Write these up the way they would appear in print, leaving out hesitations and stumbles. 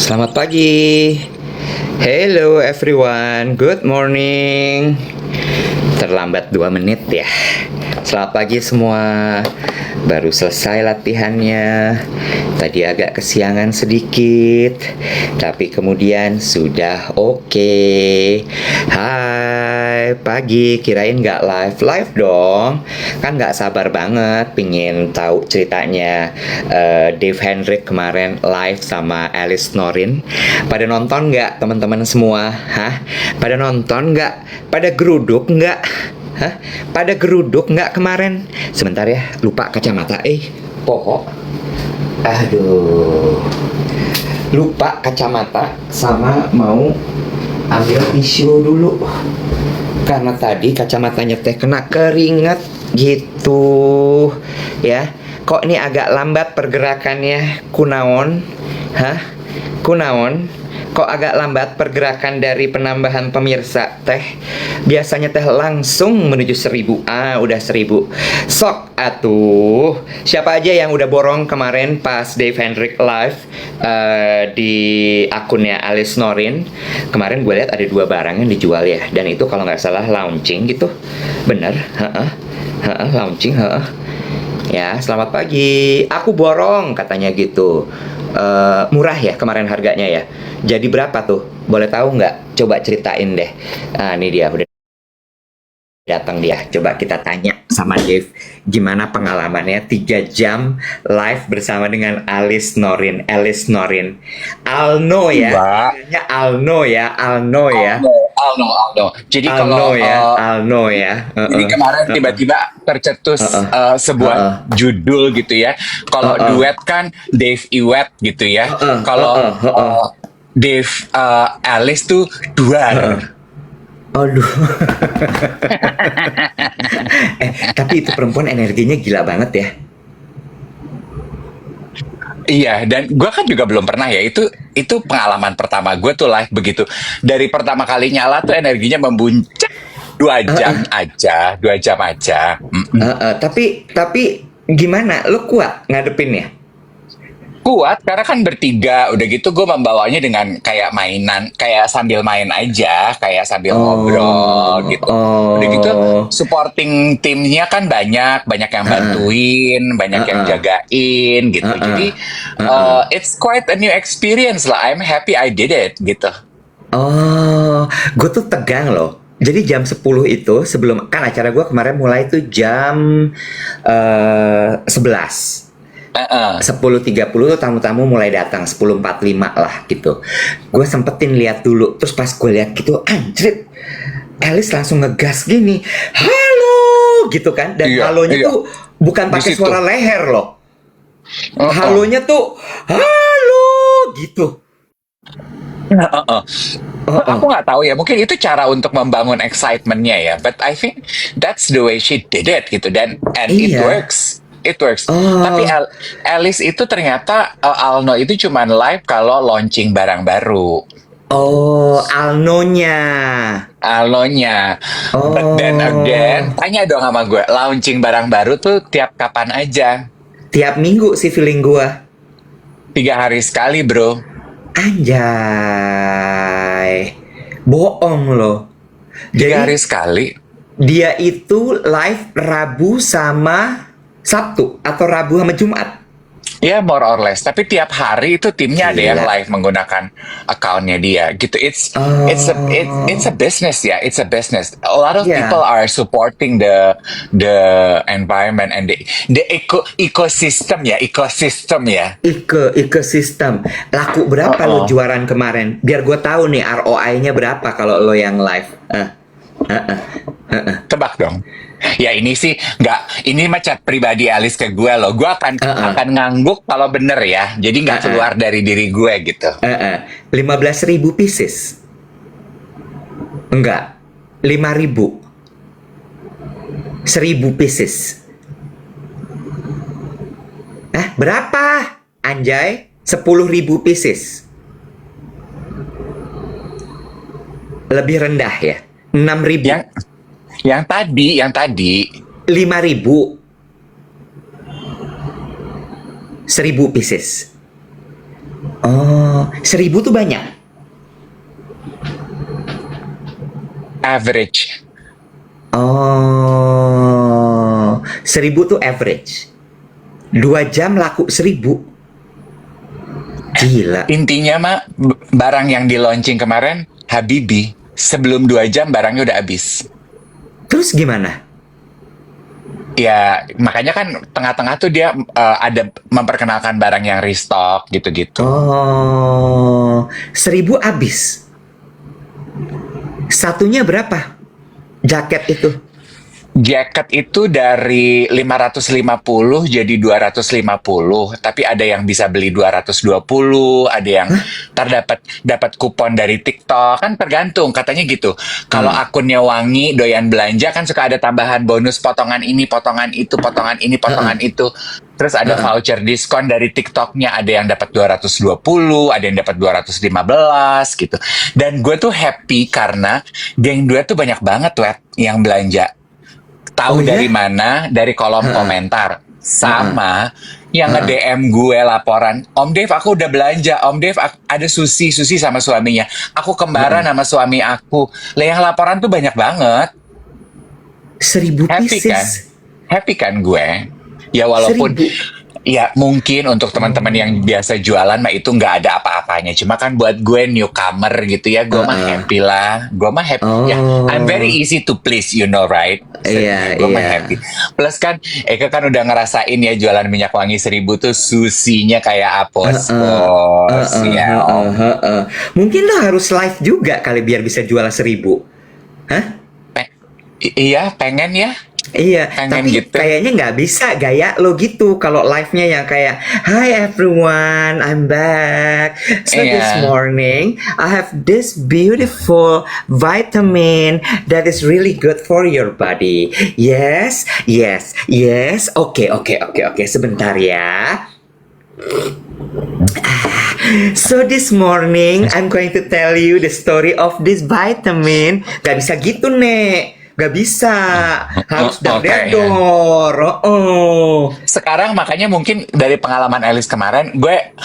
Selamat pagi. Hello everyone. Good morning. Terlambat 2 menit ya. Selamat pagi semua. Baru selesai latihannya. Tadi agak kesiangan sedikit, tapi kemudian sudah oke. Hai, pagi. Kirain nggak live dong. Kan nggak sabar banget pingin tahu ceritanya Dave Hendrik kemarin live sama Alice Norin. Pada nonton nggak teman-teman semua? Hah? Pada nonton nggak? Pada geruduk nggak? Hah? Pada geruduk nggak kemarin? Sebentar ya, lupa kacamata. Pohon. Aduh. Lupa kacamata sama mau ambil tisu dulu. Karena tadi kacamatanya teh kena keringat gitu. Ya. Kok ini agak lambat pergerakannya? Kunaon? Hah? Kunaon? Kok agak lambat pergerakan dari penambahan pemirsa teh? Biasanya teh langsung menuju 1000. Udah 1000. Sok atuh. Siapa aja yang udah borong kemarin pas Dave Hendrik live di akunnya Alice Norin? Kemarin gue lihat ada 2 barang yang dijual ya. Dan itu kalau nggak salah launching gitu. Bener? Launching. Ya, selamat pagi. Aku borong katanya gitu. Murah ya kemarin harganya ya. Jadi berapa tuh? Boleh tahu nggak? Coba ceritain deh. Ini dia udah datang dia. Coba kita tanya sama Dave gimana pengalamannya 3 jam live bersama dengan Alice Norin. Alno ya. Mbak, Alno ya. Alno. Jadi Alno kalau ya. Alno ya. jadi kemarin tiba-tiba tercetus sebuah judul gitu ya. Kalau duet kan Dave Iwet gitu ya. Kalau Dave Alice tuh duar. Aduh. Tapi itu perempuan energinya gila banget ya. Iya, dan gue kan juga belum pernah ya. Itu pengalaman pertama gue tuh live begitu. Dari pertama kali nyala tuh energinya membuncah 2 jam aja. Tapi gimana? Lu kuat ngadepinnya? Kuat karena kan bertiga, udah gitu gue membawanya dengan kayak mainan, kayak sambil main aja, kayak sambil ngobrol Oh, gitu. Udah gitu oh, supporting timnya kan banyak yang bantuin, banyak yang uh, jagain gitu. Jadi it's quite a new experience lah. I'm happy I did it gitu. oh, gue tuh tegang loh. Jadi jam 10 itu sebelum kan acara gue kemarin mulai tuh jam 11. Heeh. 10.30 tuh tamu-tamu mulai datang 10.45 lah gitu. Gue sempetin lihat dulu. Terus pas gue lihat gitu, anjrit, Alice langsung ngegas gini, halo gitu kan. Dan Iya, halonya iya. tuh bukan Di pakai situ. suara leher loh. Heeh. Halonya tuh halo gitu. Heeh. Heeh. Aku nggak tahu ya, mungkin itu cara untuk membangun excitementnya ya. But I think that's the way she did it gitu, and it Iya. works. It works. Tapi Oh, Alice itu ternyata Alno itu cuman live kalau launching barang baru. oh, Alnonya. Alnonya. But then again, Oh, tanya dong sama gue, launching barang baru tuh tiap kapan aja? tiap minggu sih feeling gua. 3 hari sekali, bro. Anjay. Bohong loh. 3 hari Jadi sekali. dia itu live Rabu sama Sabtu atau Rabu sama Jumat. Ya, more or less. Tapi tiap hari itu timnya ada yang Gila. live menggunakan accountnya dia. Gitu. It's a Oh, business ya. It's a business. A lot of people ya. are supporting the environment and the ecosystem ya. Ecosystem ya. Ekosistem. Laku berapa lo Oh. juaran kemarin? Biar gue tahu nih ROI-nya berapa kalau lo yang live. Tebak dong. Ya ini sih nggak. Ini mah chat pribadi Alice ke gue loh. Gue akan Eh, eh, akan ngangguk kalau bener ya. Jadi eh, nggak eh, keluar dari diri gue gitu. 15.000 pieces. Enggak. 5.000. 1.000 pieces. Berapa? Anjay. 10.000 pieces. Lebih rendah ya. 6.000. Yang yang tadi 5.000. 1.000 pieces. Oh, 1.000 tuh banyak. Average. Oh, 1.000 tuh average. 2 jam laku 1.000. Gila. Intinya mah barang yang di launching kemarin Habibi, sebelum 2 jam barangnya udah habis. Terus gimana? Ya makanya kan tengah-tengah tuh dia ada memperkenalkan barang yang restock gitu-gitu. Oh, 1.000 habis. Satunya berapa? Jaket itu. Jaket itu dari 550 jadi 250, tapi ada yang bisa beli 220, ada yang dapat kupon dari TikTok, kan tergantung katanya gitu. Kalau akunnya wangi doyan belanja kan suka ada tambahan bonus potongan ini, potongan itu, potongan ini, potongan itu. Terus ada voucher diskon dari TikToknya, ada yang dapat 220, ada yang dapat 215 gitu. Dan gue tuh happy karena geng duet tuh banyak banget web yang belanja. Tahu dari mana? Dari kolom komentar. Sama yang nge-DM gue laporan, Om Dev aku udah belanja, Om Dev ada Susi sama suaminya, aku kembaran sama suami aku. Lah yang laporan tuh banyak banget. 1.000 Happy pieces. kan? Happy kan gue? Ya walaupun 1.000. ya mungkin untuk teman-teman yang biasa jualan mah itu nggak ada apa-apanya. Cuma kan buat gue newcomer gitu ya, gue mah happy lah. Gue mah happy. Ya, I'm very easy to please, you know, right? Iya, Gue mah iya. happy. Plus kan, Eka kan udah ngerasain ya jualan minyak wangi 1.000 tuh susinya kayak apos-pos. Ya, Mungkin lo harus live juga kali biar bisa jual 1.000. Hah? Iya, pengen ya. Iya, Pengen tapi gitu. kayaknya nggak bisa gaya lo gitu kalau live-nya yang kayak Hi everyone, I'm back. So this Iya. morning I have this beautiful vitamin that is really good for your body. Yes, yes, yes. Oke. Sebentar ya. So this morning I'm going to tell you the story of this vitamin. Gak bisa gitu, Nek. Gak bisa. Harus Oke. dar-dar. Sekarang makanya mungkin dari pengalaman Alice kemarin, gue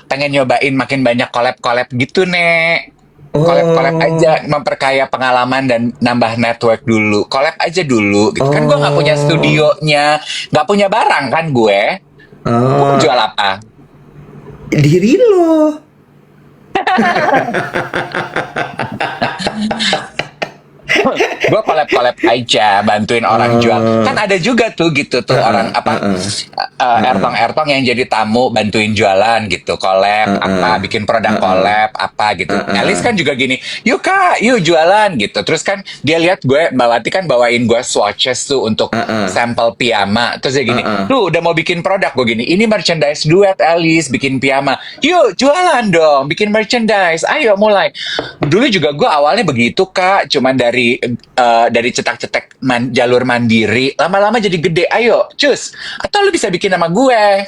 pengen nyobain makin banyak collab-collab gitu, Nek. Collab-collab aja, memperkaya pengalaman dan nambah network dulu. Collab aja dulu, gitu. Kan gue nggak punya studionya, nggak punya barang kan gue. Gue mau jual apa? Diri lo. Gue collab aja, bantuin orang jual. Kan ada juga tuh gitu tuh orang apa ertong-ertong yang jadi tamu bantuin jualan gitu, collab apa, bikin produk collab apa gitu. Alice kan juga gini, yuk kak, yuk jualan gitu. Terus kan dia lihat gue, Mbak Wati kan bawain gue swatches tuh untuk sampel piyama. Terus dia gini, lu udah mau bikin produk gue gini, ini merchandise duet Alice bikin piyama. Yuk jualan dong, bikin merchandise. Ayo mulai. Dulu juga gue awalnya begitu kak, cuman dari cetak-cetak jalur mandiri, lama-lama jadi gede. Ayo, cus. Atau lu bisa bikin nama gue.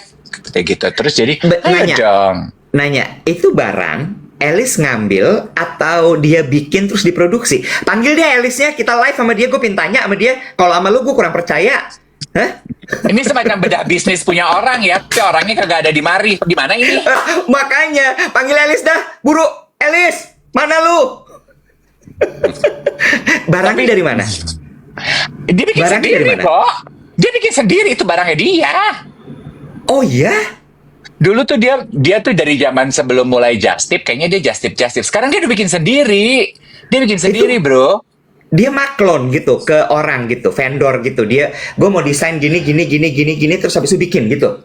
Kayak gitu. Terus jadi, ayo dong. Nanya, itu barang Alice ngambil atau dia bikin terus diproduksi? Panggil dia Alice-nya, kita live sama dia, gue pintanya sama dia. Kalau sama lu gue kurang percaya. Hah? Ini semacam bedah bisnis punya orang ya. Tapi orangnya kagak ada di mari. Di mana ini? Makanya, panggil Alice dah. Buru, Alice, mana lu? Barangnya dari mana? Dia bikin Barangnya sendiri dari mana? kok. Dia bikin sendiri, itu barangnya dia. Oh iya? Dulu tuh dia tuh dari zaman sebelum mulai Just Tip, kayaknya dia Just Tip. Sekarang dia udah bikin sendiri. Dia bikin sendiri, bro. Dia maklon gitu ke orang gitu, vendor gitu. Dia, gue mau desain gini, terus habis itu bikin gitu.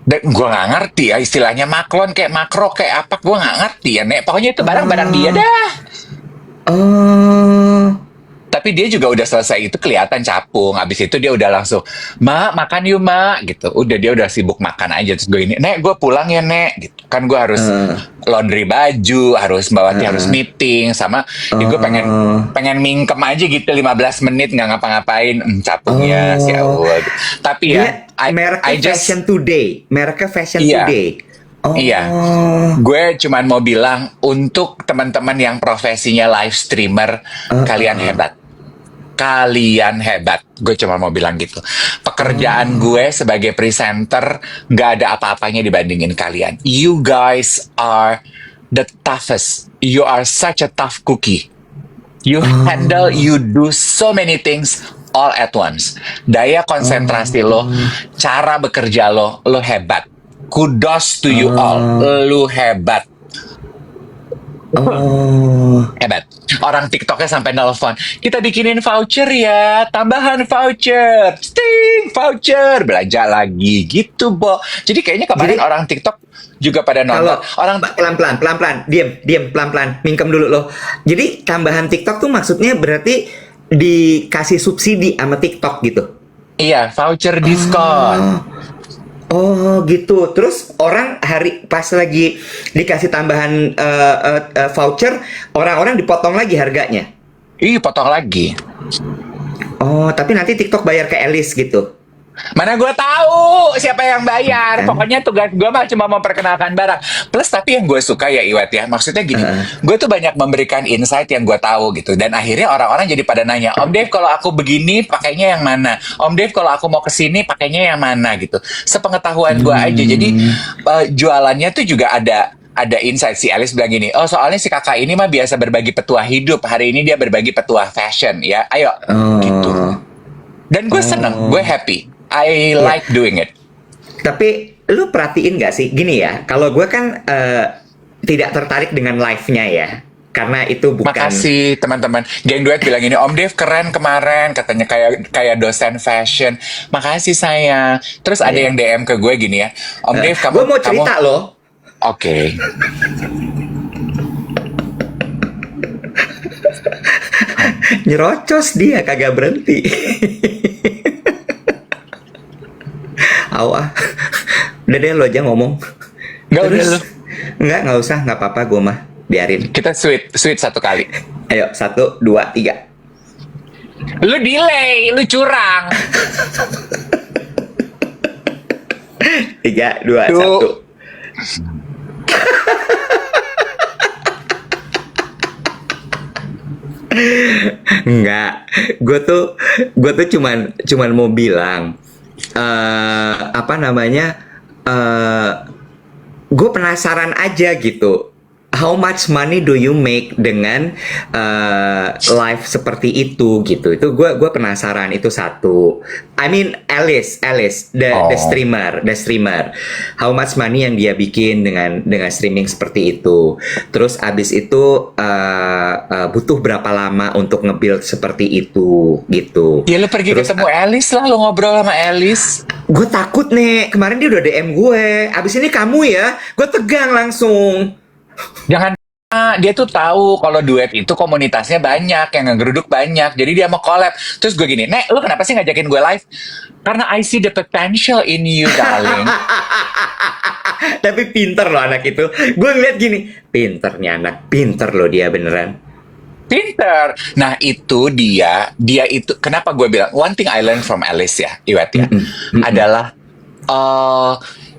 Dan gue nggak ngerti ya istilahnya maklon kayak makro kayak apa, gue nggak ngerti ya, Nek. Pokoknya itu barang-barang dia dah. Oh. Tapi dia juga udah selesai itu kelihatan capung. Habis itu dia udah langsung, Mak, makan yuk, Mak. Gitu. Udah dia udah sibuk makan aja. Terus gue ini, Nek, gue pulang ya, Nek. Gitu. Kan gue harus laundry baju, harus harus meeting. Sama, ya gue pengen mingkem aja gitu 15 menit nggak ngapa-ngapain. Capungnya si Awal. Tapi ya, Mereknya Fashion Today. Mereknya Fashion Iya. Today. Iya, gue cuman mau bilang untuk teman-teman yang profesinya live streamer, kalian hebat. kalian hebat. Gue cuma mau bilang gitu. Pekerjaan gue sebagai presenter nggak ada apa-apanya dibandingin kalian. You guys are the toughest. You are such a tough cookie. You handle, you do so many things all at once. Daya konsentrasi lo, cara bekerja lo hebat. Kudos to you all. Lu hebat. Hebat. Orang TikToknya sampai nelfon, kita bikinin voucher ya, tambahan voucher, sting voucher, belanja lagi gitu, Bo. Jadi kayaknya kemarin orang TikTok juga pada nonton. Orang pelan-pelan, diam pelan-pelan, mingkem dulu loh. Jadi tambahan TikTok tuh maksudnya berarti dikasih subsidi sama TikTok gitu. Iya, voucher diskon. Oh gitu. Terus orang pas lagi dikasih tambahan voucher, orang-orang dipotong lagi harganya. Ih, potong lagi. Oh, tapi nanti TikTok bayar ke Alice gitu. Mana gue tahu siapa yang bayar. Pokoknya tugas gue mah cuma memperkenalkan barang. Plus tapi yang gue suka ya Iwet ya, maksudnya gini, gue tuh banyak memberikan insight yang gue tahu gitu. Dan akhirnya orang-orang jadi pada nanya, Om Dev kalau aku begini pakainya yang mana? Om Dev kalau aku mau kesini pakainya yang mana gitu. Sepengetahuan gue aja. Jadi jualannya tuh juga ada insight. Si Alice bilang gini, oh soalnya si kakak ini mah biasa berbagi petuah hidup, hari ini dia berbagi petuah fashion ya, ayo gitu. Dan gue seneng, gue happy. I like doing it. Tapi lu perhatiin gak sih gini ya, kalau gue kan tidak tertarik dengan live-nya ya, karena itu bukan. Makasih teman-teman. Geng duet bilang ini, Om Dev keren kemarin, katanya kayak dosen fashion. Makasih sayang. Terus ada yang DM ke gue gini ya, Om Dev kamu. Gue mau cerita loh. Oke. Nyerocos dia kagak berhenti. Awas. Udah deh lo aja ngomong. Nggak usah, nggak apa-apa gue mah, biarin. Kita sweet satu kali. Ayo, 1, 2, 3. Lu delay, lu curang. 3, 2, 1. Enggak, gue tuh cuman mau bilang, apa namanya, gue penasaran aja gitu. How much money do you make dengan live seperti itu gitu? Itu gue penasaran, itu satu. I mean Alice, the streamer. How much money yang dia bikin dengan streaming seperti itu? Terus abis itu butuh berapa lama untuk nge-build seperti itu gitu? Ya lu pergi ketemu Alice lah, lu ngobrol sama Alice. Gue takut nih, kemarin dia udah DM gue. Abis ini kamu ya, gue tegang langsung. Jangan, dia tuh tahu kalau duet itu komunitasnya banyak, yang ngegeruduk banyak, jadi dia mau collab. Terus gue gini, Nek, lu kenapa sih ngajakin gue live? Karena I see the potential in you, darling. Tapi pinter loh anak itu. Gue ngeliat gini, pinternya anak, pinter loh dia beneran. Pinter. Nah itu dia itu, kenapa gue bilang, one thing I learned from Alice ya, Iwet ya, adalah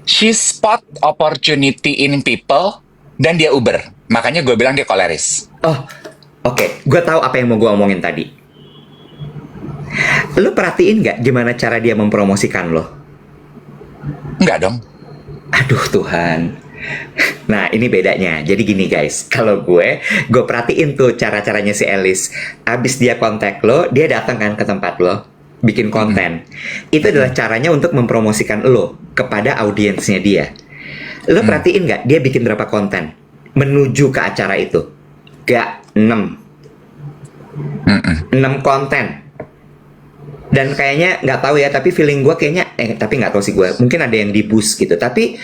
she spot opportunity in people, dan dia Uber. Makanya gue bilang dia koleris. Oh, oke. Gue tahu apa yang mau gue omongin tadi. Lu perhatiin nggak gimana cara dia mempromosikan lo? Enggak dong. Aduh Tuhan. Nah ini bedanya. Jadi gini guys, kalau gue perhatiin tuh cara-caranya si Alice. Abis dia kontak lo, dia datang kan ke tempat lo, bikin konten. Itu adalah caranya untuk mempromosikan lo kepada audiensnya dia. Lo perhatiin nggak dia bikin berapa konten menuju ke acara itu? Gak 6 konten. Dan kayaknya nggak tahu ya, tapi feeling gue kayaknya tapi nggak tahu sih gue, mungkin ada yang di boost gitu. Tapi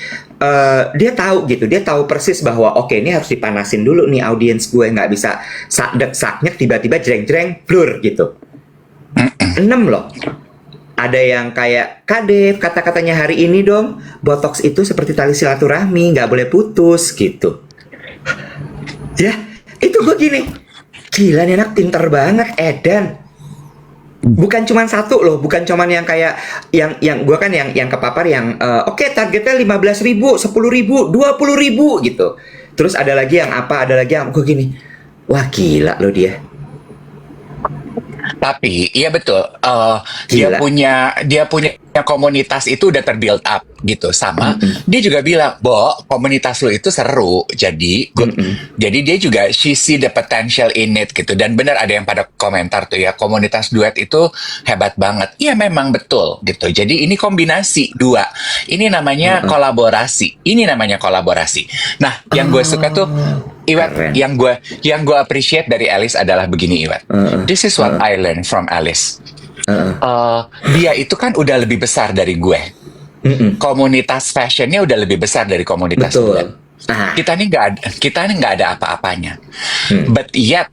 dia tahu gitu, dia tahu persis bahwa oke, ini harus dipanasin dulu nih audiens gue, nggak bisa sakdek tiba-tiba jreng blur gitu. 6 loh. Ada yang kayak, Kak Dev, kata-katanya hari ini dong, botox itu seperti tali silaturahmi, nggak boleh putus, gitu. Ya, itu gue gini, gila nih anak pinter banget, Edan. Bukan cuma satu loh, bukan cuma yang kayak, yang gue kan yang kepapar yang, oke, targetnya 15.000, 10.000, 20.000, gitu. Terus ada lagi yang apa, ada lagi yang, gue gini, wah gila loh dia. Tapi iya betul, Gila. dia punya komunitas itu udah terbuild up gitu. Sama dia juga bilang, "Bo, komunitas lu itu seru." Jadi dia juga she see the potential in it gitu. Dan benar ada yang pada komentar tuh ya, komunitas duet itu hebat banget. Iya memang betul gitu. Jadi ini kombinasi dua. Ini namanya kolaborasi. Ini namanya kolaborasi. Nah, yang gue suka tuh Iwet, Keren. yang gue appreciate dari Alice adalah begini, Iwet. This is what I learned from Alice. Dia itu kan udah lebih besar dari gue. Komunitas fashionnya udah lebih besar dari komunitas gue. Betul. Nah, Kita nih nggak ada apa-apanya. But yet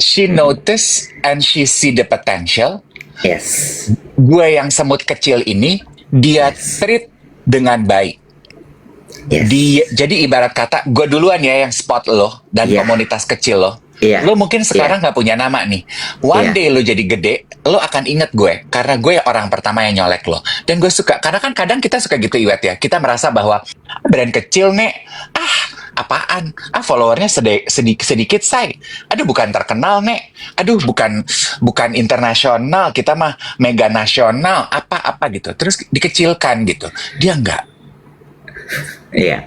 she notice and she see the potential. yes. Gue yang semut kecil ini dia treat dengan baik. Yes. Jadi ibarat kata, gue duluan ya yang spot lo dan Iya. komunitas kecil lo. Iya. Lo mungkin sekarang nggak punya nama nih. One Iya. day lo jadi gede, lo akan inget gue karena gue orang pertama yang nyolek lo. Dan gue suka, karena kan kadang kita suka gitu Iwet ya. Kita merasa bahwa brand kecil nih, apaan? Followernya sedikit say. Aduh bukan terkenal nek. Aduh bukan internasional. Kita mah mega nasional. Apa gitu. Terus dikecilkan gitu. Dia enggak. Iya.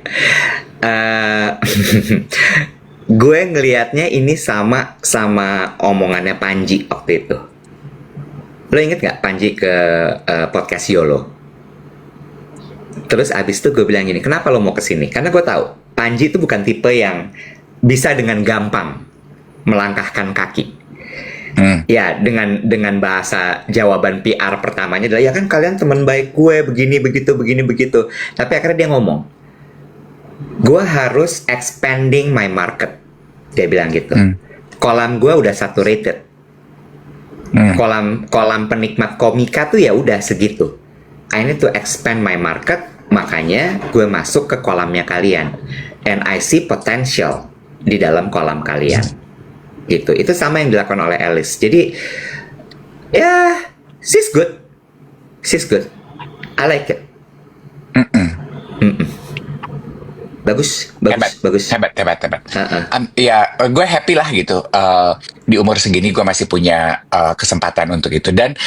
Gue ngelihatnya ini sama omongannya Panji waktu itu. Lo inget gak Panji ke podcast YOLO? Terus abis itu gue bilang gini, kenapa lo mau kesini? Karena gue tahu Panji itu bukan tipe yang bisa dengan gampang melangkahkan kaki. Ya, dengan bahasa jawaban PR pertamanya adalah, ya kan kalian teman baik gue, begini begitu. Tapi akhirnya dia ngomong, gue harus expanding my market. Dia bilang gitu. Kolam gue udah saturated. Kolam penikmat komika tuh ya udah segitu. I need to expand my market. Makanya gue masuk ke kolamnya kalian. And I see potential di dalam kolam kalian. Gitu. Itu sama yang dilakukan oleh Alice. Jadi ya, she's good. I like it. Bagus. Hebat. Ya, gue happy lah gitu. Di umur segini gue masih punya kesempatan untuk itu. Dan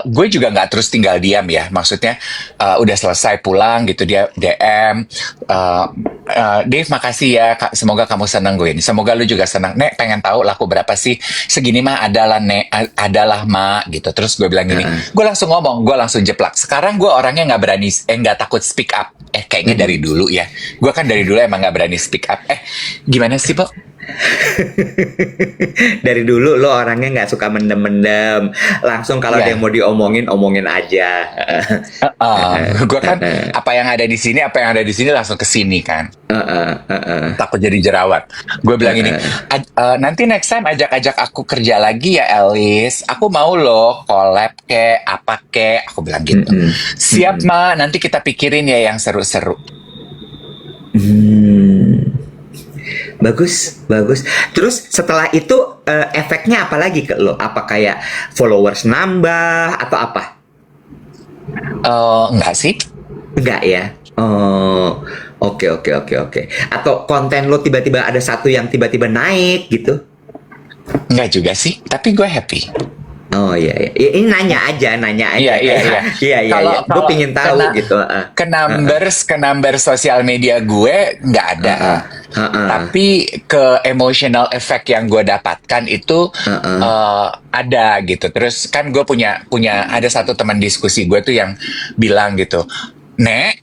gue juga nggak terus tinggal diam ya. Maksudnya udah selesai pulang gitu, dia DM. Dave, makasih ya. Semoga kamu senang gue ini. Semoga lu juga senang. Nek, pengen tahu laku berapa sih? Segini mah adalah Nek, adalah Ma gitu. Terus gue bilang gini, gue langsung ngomong, gue langsung jeplak. Sekarang gue orangnya nggak berani, nggak takut speak up. Kayaknya dari dulu ya. Gue kan dari dulu emang nggak berani speak up. Gimana sih, Po? Dari dulu lo orangnya nggak suka mendem-mendem. Langsung kalau ada yang mau omongin aja. Gue kan apa yang ada di sini langsung ke sini kan. Takut jadi jerawat. Gue bilang ini, nanti next time ajak aku kerja lagi ya Alice. Aku mau loh collab ke apa ke. Aku bilang gitu. Siap Ma, nanti kita pikirin ya yang seru-seru. Bagus. Terus setelah itu efeknya apa lagi ke lo? Apa kayak followers nambah atau apa? Enggak sih. Enggak ya. Oh, oke. Atau konten lo tiba-tiba ada satu yang tiba-tiba naik gitu? Enggak juga sih. Tapi gue happy. Oh iya. Ini nanya aja. Iya. Gue pingin tahu gitu. Ke numbers sosial media gue nggak ada. Tapi ke emotional effect yang gue dapatkan itu ada gitu. Terus kan gue punya ada satu teman diskusi gue tuh yang bilang gitu, Nek,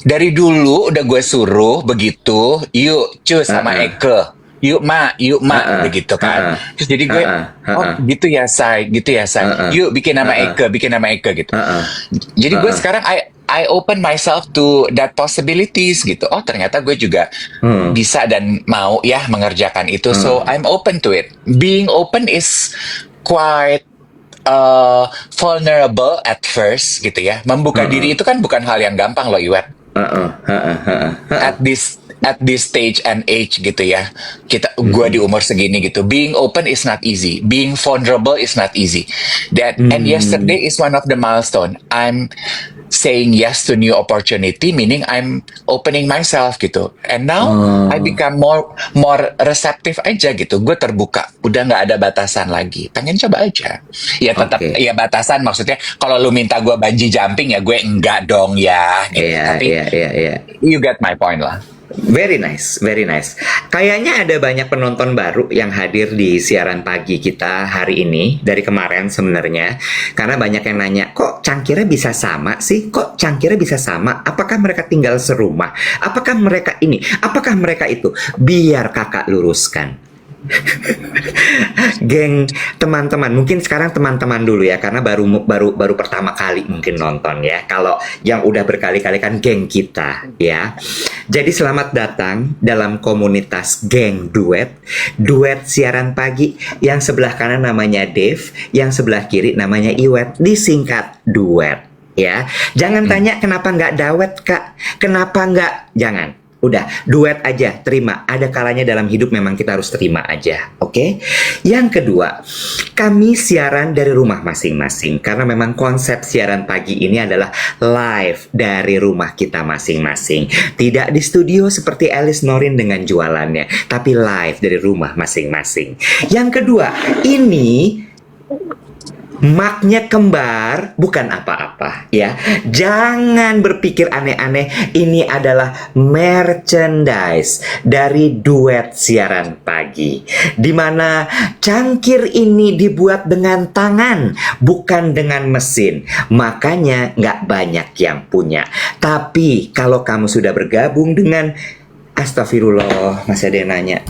dari dulu udah gue suruh begitu, yuk cus sama Eke. Yuk ma, begitu kan. Terus jadi gue, gitu ya say. Yuk bikin nama Eke gitu. Jadi gue sekarang I open myself to that possibilities gitu. Oh ternyata gue juga bisa dan mau ya mengerjakan itu. So I'm open to it. Being open is quite vulnerable at first gitu ya. Membuka diri itu kan bukan hal yang gampang loh Iwet. At this stage and age gitu ya, gue di umur segini gitu, being open is not easy, being vulnerable is not easy. And yesterday is one of the milestone. saying yes to new opportunity, meaning I'm opening myself gitu. And now I become more receptive aja gitu. Gue terbuka, udah nggak ada batasan lagi. Pengen coba aja. Ya tetap ya batasan maksudnya. Kalau lu minta gue bungee jumping ya gue enggak dong ya. Gitu. Tapi you get my point lah. Very nice, very nice. Kayaknya ada banyak penonton baru yang hadir di siaran pagi kita hari ini dari kemarin sebenarnya. Karena banyak yang nanya, kok cangkirnya bisa sama sih? Kok cangkirnya bisa sama? Apakah mereka tinggal serumah? Apakah mereka ini? Apakah mereka itu? Biar kakak luruskan. Geng teman-teman, mungkin sekarang teman-teman dulu ya, karena baru pertama kali mungkin nonton ya. Kalau yang udah berkali-kali kan geng kita ya. Jadi selamat datang dalam komunitas geng duet siaran pagi. Yang sebelah kanan namanya Dave, yang sebelah kiri namanya Iwet, disingkat duet ya. Jangan tanya kenapa nggak dawet kak, kenapa nggak, jangan. Udah, duet aja, terima. Ada kalanya dalam hidup memang kita harus terima aja, oke? Yang kedua, kami siaran dari rumah masing-masing. Karena memang konsep siaran pagi ini adalah live dari rumah kita masing-masing. Tidak di studio seperti Alice Norin dengan jualannya, tapi live dari rumah masing-masing. Yang kedua, ini maknya kembar, bukan apa-apa ya. Jangan berpikir aneh-aneh. Ini adalah merchandise dari duet siaran pagi, dimana cangkir ini dibuat dengan tangan, bukan dengan mesin. Makanya nggak banyak yang punya. Tapi kalau kamu sudah bergabung dengan, astagfirullah, masih ada yang nanya.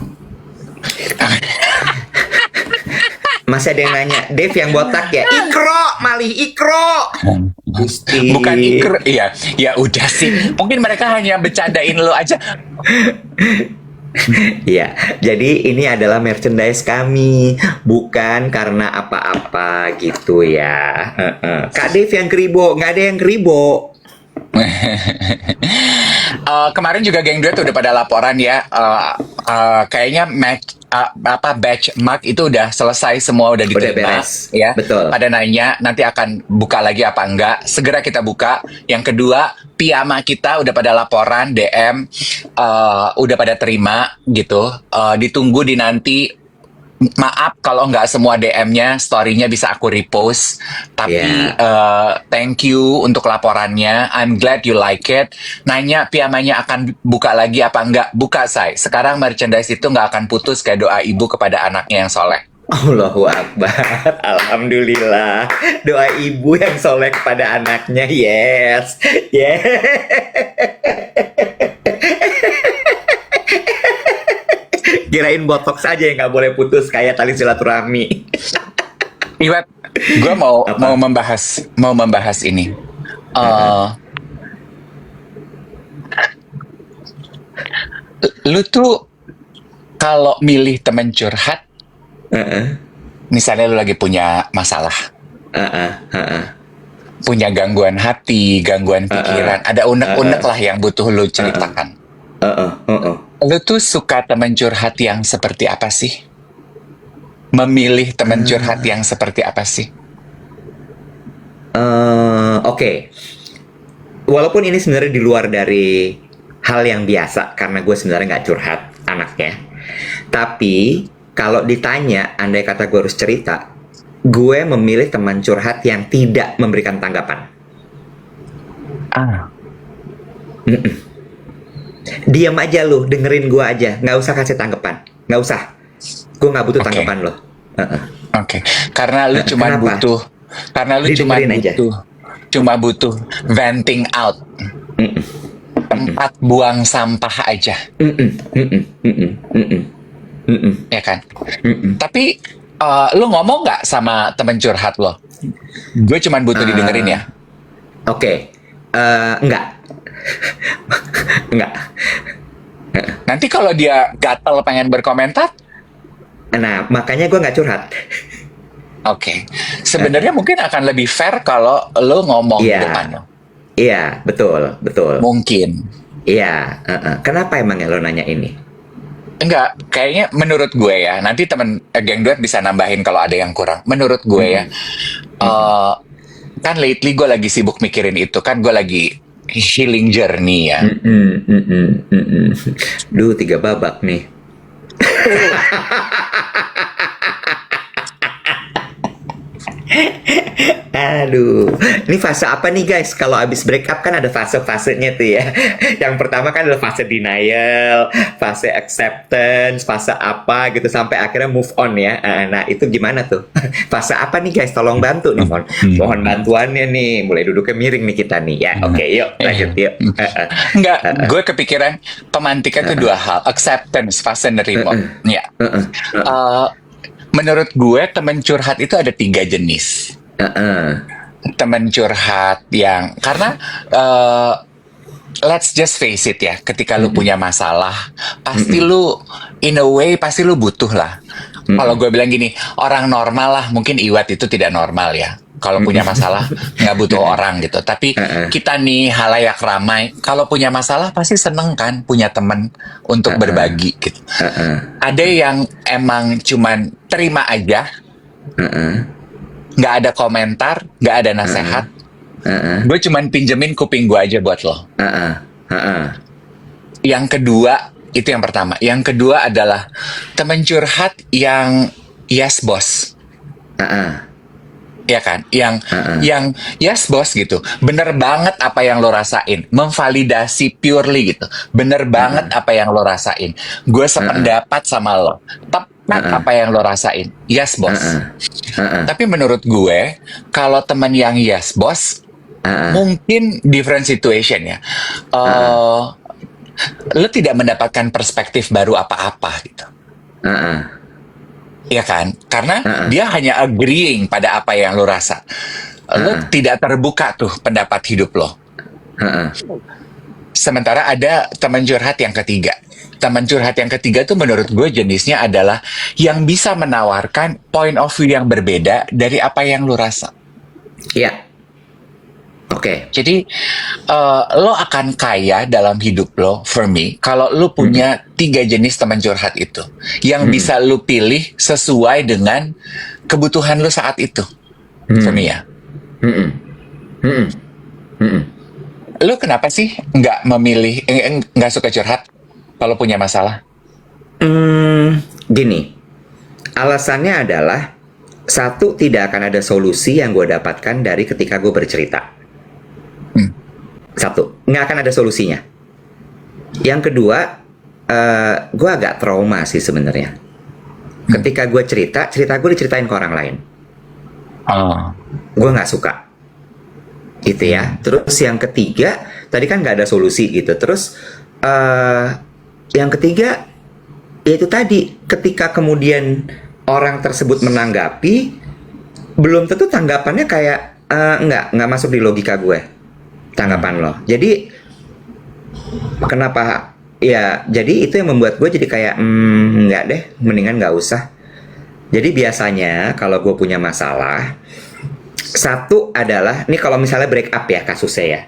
Masih ada yang nanya, Dave yang botak ya? Ikro, malih Ikro. Gusti. Bukan Ikro, iya. Ya udah sih. Mungkin mereka hanya bercandain lo aja. Iya, jadi ini adalah merchandise kami, bukan karena apa-apa gitu ya. Kak Dave yang keribo, nggak ada yang keribo. Kemarin juga geng duet udah pada laporan ya. Kayaknya batch mark itu udah selesai, semua udah diterima, beres. Ya. Betul. Pada nanya nanti akan buka lagi apa enggak, segera kita buka. Yang kedua, piyama kita udah pada laporan DM, udah pada terima gitu. Ditunggu di nanti. Maaf kalau nggak semua DM-nya, story-nya bisa aku repost. Tapi thank you untuk laporannya. I'm glad you like it. Nanya piyamanya akan buka lagi apa enggak? Buka, say. Sekarang merchandise itu nggak akan putus kayak doa ibu kepada anaknya yang soleh. Allahu Akbar. Alhamdulillah. Doa ibu yang soleh kepada anaknya. Yes. Kirain botox saja yang nggak boleh putus kayak tali silaturahmi. Iwet, gue mau membahas ini. Lu tuh kalau milih temen curhat, misalnya lu lagi punya masalah, punya gangguan hati, gangguan pikiran, ada unek-unek lah yang butuh lu ceritakan. Lu tuh suka temen curhat yang seperti apa sih? Memilih temen curhat yang seperti apa sih? Oke. Walaupun ini sebenarnya di luar dari hal yang biasa, karena gue sebenarnya nggak curhat anaknya. Tapi kalau ditanya, andai kata gue harus cerita, gue memilih teman curhat yang tidak memberikan tanggapan. Diam aja lu, dengerin gue aja, nggak usah kasih tanggapan, nggak usah. Gue nggak butuh tanggapan lo. Karena lu cuma butuh, cuma butuh venting out, tempat buang sampah aja, ya kan? Tapi lu ngomong nggak sama temen curhat lo? Gue cuma butuh didengerin ya. Enggak. Enggak. Nanti kalau dia gatel pengen berkomentar, nah makanya gue nggak curhat. Sebenarnya mungkin akan lebih fair kalau lo ngomong di depan lo. Iya, betul. Mungkin. Iya. Kenapa emangnya lo nanya ini? Enggak, kayaknya menurut gue ya. Nanti temen geng duet bisa nambahin kalau ada yang kurang. Menurut gue ya, kan lately gue lagi sibuk mikirin itu, kan gue lagi healing journey ya. Duh, 3 babak nih. Aduh, ini fase apa nih guys? Kalau abis break up kan ada fase-fasenya tuh ya. Yang pertama kan adalah fase denial, fase acceptance, fase apa gitu sampai akhirnya move on ya. Nah itu gimana tuh? Fase apa nih guys? Tolong bantu nih, mohon bantuannya nih. Mulai duduknya miring nih kita nih ya. Oke, yuk lanjut yuk. Enggak, gue kepikiran pemantikan tuh 2 hal, acceptance, fase nerima. Ya. Menurut gue teman curhat itu ada 3 jenis. Teman curhat yang karena let's just face it ya, ketika lu punya masalah, pasti lu in a way pasti lu butuh lah. Kalau gue bilang gini, orang normal lah, mungkin Iwat itu tidak normal ya. Kalau punya masalah nggak butuh orang gitu. Tapi kita nih halayak ramai, kalau punya masalah pasti seneng kan punya temen untuk berbagi gitu. Ada yang emang cuman terima aja, nggak ada komentar, nggak ada nasehat. Gue cuman pinjemin kuping gue aja buat lo. Yang kedua, itu yang pertama. Yang kedua adalah temen curhat yang yes bos. Ya kan, yang yes bos gitu, bener banget apa yang lo rasain, memvalidasi purely gitu, bener banget apa yang lo rasain, gue sependapat sama lo, tepat apa yang lo rasain, yes bos. Tapi menurut gue, kalau teman yang yes bos, mungkin different situation ya, lo tidak mendapatkan perspektif baru apa-apa gitu. Iya kan? Karena dia hanya agreeing pada apa yang lo rasa. Lo tidak terbuka tuh pendapat hidup lo. Sementara ada teman curhat yang ketiga. Teman curhat yang ketiga tuh menurut gue jenisnya adalah yang bisa menawarkan point of view yang berbeda dari apa yang lo rasa. Iya. Oke. Jadi lo akan kaya dalam hidup lo, for me, kalau lo punya 3 jenis teman curhat itu, yang bisa lo pilih sesuai dengan kebutuhan lo saat itu, for me ya. Lo kenapa sih nggak memilih, nggak suka curhat kalau punya masalah? Gini, alasannya adalah 1, tidak akan ada solusi yang gue dapatkan dari ketika gue bercerita. 1, nggak akan ada solusinya. Yang kedua, gue agak trauma sih sebenarnya. Ketika gue cerita gue diceritain ke orang lain. Gue nggak suka. Gitu ya. Terus yang ketiga, tadi kan nggak ada solusi gitu. Terus yang ketiga, yaitu tadi, ketika kemudian orang tersebut menanggapi, belum tentu tanggapannya kayak nggak masuk di logika gue. Tanggapan lo. Jadi kenapa ya? Jadi itu yang membuat gue jadi kayak nggak deh, mendingan nggak usah. Jadi biasanya kalau gue punya masalah, 1 adalah nih, kalau misalnya break up ya kasusnya ya.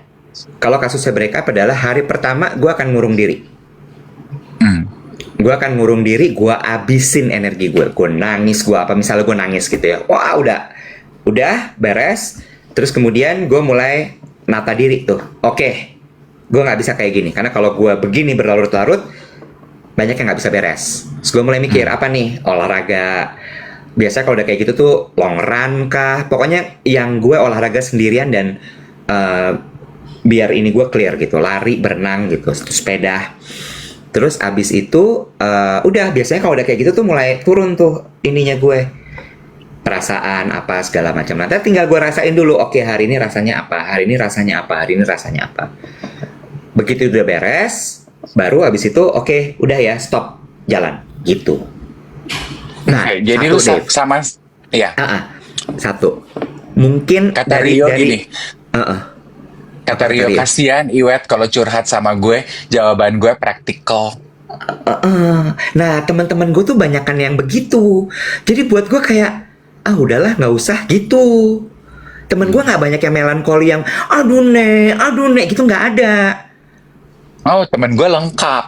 Kalau kasusnya break up adalah hari pertama gue akan ngurung diri. Gue akan ngurung diri, gue abisin energi gue nangis, gue apa, misalnya gue nangis gitu ya. Wah udah beres. Terus kemudian gue mulai nata diri tuh, oke, gue nggak bisa kayak gini, karena kalau gue begini berlarut-larut, banyak yang nggak bisa beres. Terus gue mulai mikir, apa nih, olahraga. Biasanya kalau udah kayak gitu tuh long run kah, pokoknya yang gue olahraga sendirian dan biar ini gue clear gitu, lari, berenang gitu, terus sepeda. Terus abis itu udah, biasanya kalau udah kayak gitu tuh mulai turun tuh ininya gue, perasaan apa segala macam. Nanti tinggal gue rasain dulu, oke, hari ini rasanya apa, hari ini rasanya apa, hari ini rasanya apa. Begitu udah beres, baru habis itu oke, udah ya, stop, jalan gitu. Nah, jadi lu sama ya. 1, mungkin kata Rio gini. Kata Rio, kasihan Iwet kalau curhat sama gue, jawaban gue praktikal. Nah, teman-teman gue tuh banyakan yang begitu. Jadi buat gue kayak, udahlah, nggak usah gitu. Temen gue nggak banyak yang melankoli yang aduh nek gitu, nggak ada. Oh, temen gue lengkap.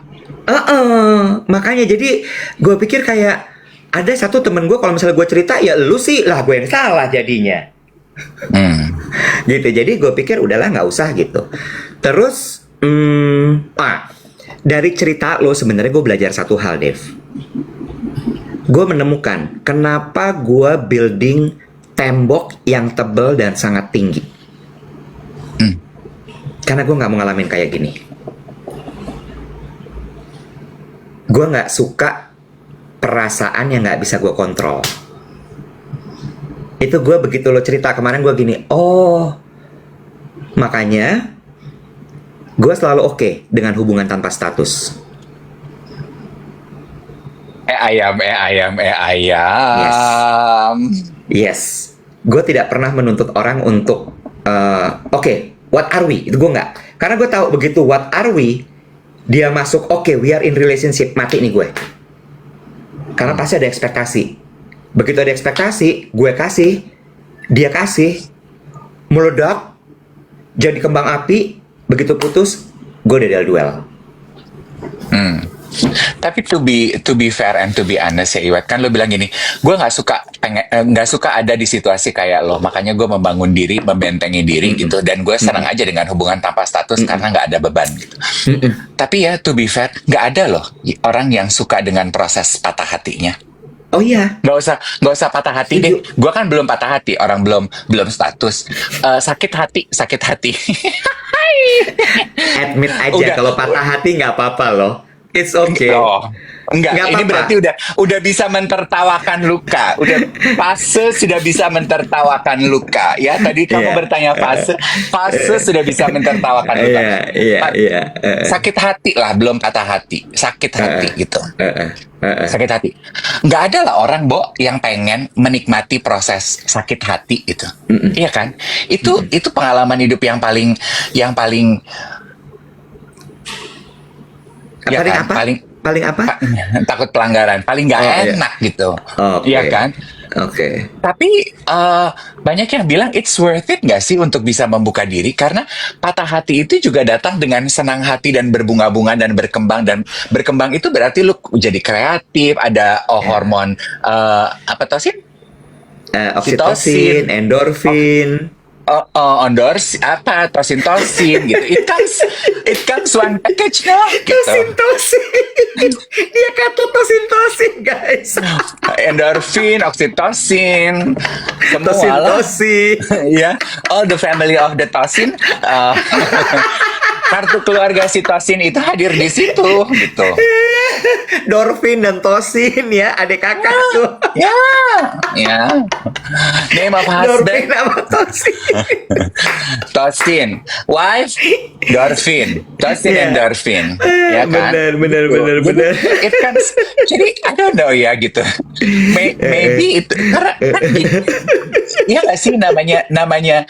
Makanya jadi gue pikir kayak ada satu temen gue, kalau misalnya gue cerita ya lu sih lah, gue yang salah jadinya. Gitu. Jadi gue pikir udahlah nggak usah gitu. Terus dari cerita lo sebenarnya gue belajar satu hal, Dev. Gue menemukan kenapa gue building tembok yang tebal dan sangat tinggi. Karena gue nggak mau ngalamin kayak gini. Gue nggak suka perasaan yang nggak bisa gue kontrol. Itu gue begitu lo cerita kemarin gue gini, oh makanya gue selalu oke dengan hubungan tanpa status. Ayam. Yes. Gue tidak pernah menuntut orang untuk oke, what are we? Itu gue nggak. Karena gue tahu begitu what are we, dia masuk oke, we are in relationship, mati nih gue. Karena pasti ada ekspektasi. Begitu ada ekspektasi, gue kasih, dia kasih, meledak, jadi kembang api. Begitu putus, gue udah duel. Tapi to be fair and to be honest ya Iwet, kan lo bilang gini, gue nggak suka ada di situasi kayak lo, makanya gue membangun diri, membentengi diri gitu, dan gue senang aja dengan hubungan tanpa status karena nggak ada beban gitu. Tapi ya to be fair, nggak ada loh orang yang suka dengan proses patah hatinya. Oh iya. Nggak usah patah hati deh. Gue kan belum patah hati, orang belum status. Sakit hati. Admit aja kalau patah hati nggak apa-apa loh. It's okay. Oh, enggak, Nggak ini apa-apa. berarti udah bisa mentertawakan luka. Udah fase sudah bisa mentertawakan luka. Ya, tadi kamu bertanya fase sudah bisa mentertawakan luka. Iya. Sakit hati lah, belum patah hati. Sakit hati gitu. Sakit hati. Nggak ada lah orang, Bo, yang pengen menikmati proses sakit hati gitu. Iya kan? Itu pengalaman hidup yang paling ya paling kan? apa? Paling apa? Takut pelanggaran, paling nggak enak gitu. Iya kan? Oke. Tapi banyak yang bilang it's worth it nggak sih untuk bisa membuka diri, karena patah hati itu juga datang dengan senang hati dan berbunga-bunga dan berkembang itu berarti lu jadi kreatif, ada hormon apa tuh sih? Oksitosin, endorfin. Tosin gitu. It comes one package no gitu. Tosin. Dia kata tosin guys. Endorfin, oksitosin, semua lah. Ya, all the family of the tosin. Kartu keluarga si tosin itu hadir di situ gitu. Dorfin dan tosin ya, adik kakak tuh. Ya. Name of husband. Dorfin sama tosin. Tosin, wife, dorfin, tosin and dorfin, ya kan? Bener. It kan, jadi I don't know ya gitu. Maybe itu karena kan ya nggak sih namanya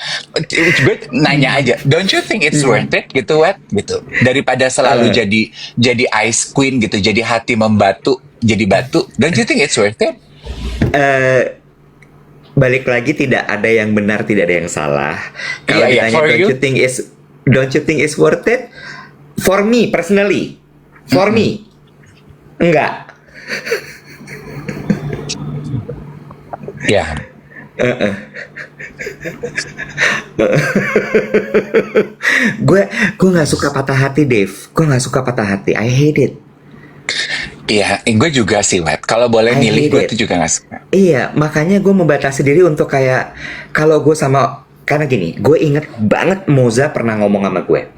gue nanya aja. Don't you think it's worth it gitu, Wet? Gitu. Daripada selalu jadi ice queen gitu, jadi hati membatu, jadi batu. Don't you think it's worth it? Balik lagi, tidak ada yang benar, tidak ada yang salah. Kalau ditanya don't you think it's worth it? For me personally, me enggak. Ya. Gue nggak suka patah hati, Dave. Gue nggak suka patah hati. I hate it. Iya, gue juga sih, Wet. Kalau boleh milih, gue tuh juga gak suka. Iya, makanya gue membatasi diri untuk kayak, kalau gue sama, karena gini, gue inget banget Moza pernah ngomong sama gue.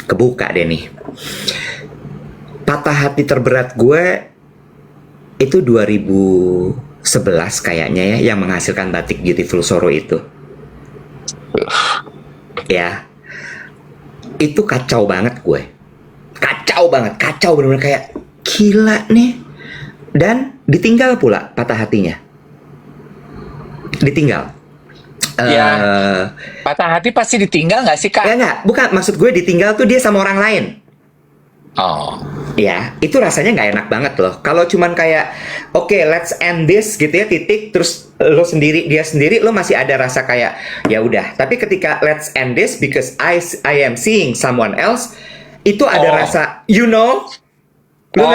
Kebuka deh nih. Patah hati terberat gue itu 2011 kayaknya ya, yang menghasilkan Batik Beautiful Sorrow itu. Ya. Itu kacau banget gue. Kacau bener-bener kayak gila nih. Dan ditinggal pula patah hatinya. Ditinggal. Ya, patah hati pasti ditinggal gak sih, Kak? Ya enggak, bukan, maksud gue ditinggal tuh dia sama orang lain. Oh. Ya, itu rasanya nggak enak banget loh. Kalau cuman kayak, oke, let's end this gitu ya, titik, terus lo sendiri, dia sendiri, lo masih ada rasa kayak, ya udah. Tapi ketika let's end this because I am seeing someone else, itu ada rasa, you know, lo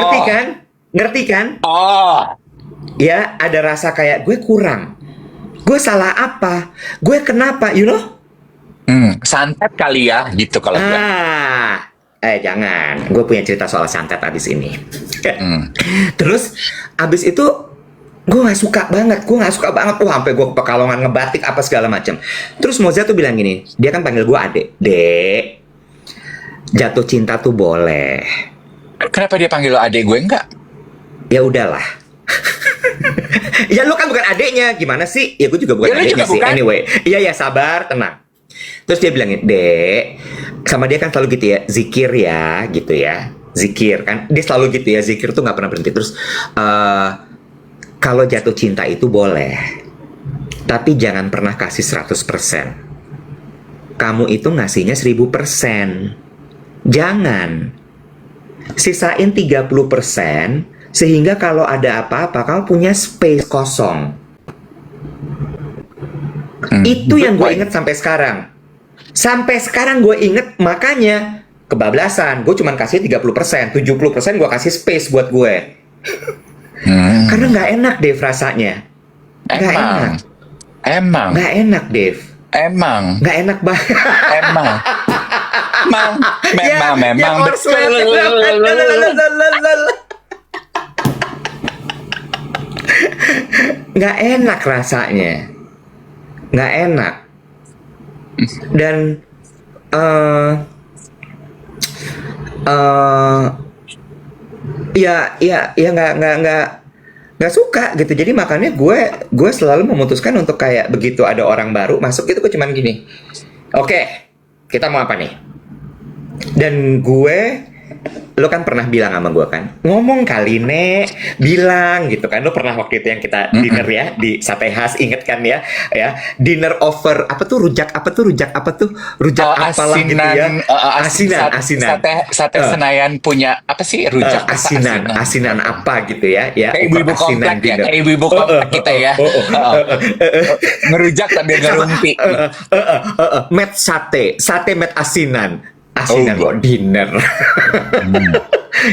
ngerti kan? Oh. Ya, ada rasa kayak gue kurang. Gue salah apa? Gue kenapa? Santet kali ya, gitu kalau gue. Jangan. Gue punya cerita soal santet abis ini. Hmm. Terus abis itu gue nggak suka banget. Wah, sampai gue ke Pekalongan ngebatik apa segala macam. Terus Moza tuh bilang gini, dia kan panggil gue adek. Dek, jatuh cinta tuh boleh. Kenapa dia panggil lo adek, gue enggak? Ya udahlah. Ya lu kan bukan adeknya, gimana sih? Ya gue juga bukan adeknya sih. Bukan. Anyway, iya sabar, tenang. Terus dia bilangin, Dek, sama dia kan selalu gitu ya, zikir ya, gitu ya. Zikir kan, dia selalu gitu ya, zikir tuh nggak pernah berhenti. Terus, kalau jatuh cinta itu boleh, tapi jangan pernah kasih 100%. Kamu itu ngasihnya 1000%. Jangan. Sisain 30%, sehingga kalau ada apa-apa, kamu punya space kosong. Itu yang gue inget sampai sekarang. Sampai sekarang gue inget, makanya kebablasan. Gue cuma kasih 30%, 70% gue kasih space buat gue. Karena nggak enak, Dave, rasanya. Nggak enak. Emang. Nggak enak, Dave. Emang. Nggak enak banget. Memang betul. Nggak enak rasanya. Nggak enak. Dan nggak suka gitu. Jadi makanya gue selalu memutuskan untuk kayak begitu ada orang baru masuk itu, gue cuman gini, oke, kita mau apa nih? Dan lo kan pernah bilang sama gue kan, ngomong kali Nek, bilang gitu kan. Lo pernah waktu itu yang kita dinner ya di Sate Khas, inget kan ya dinner over rujak apalah gitu ya, asinan sate Senayan punya apa sih, rujak asinan apa gitu ya kayak ibu-ibu komplek ya, kayak ibu-ibu komplek kita ya, ngerujak sambil ngerumpi, met sate met asinan kok dinner.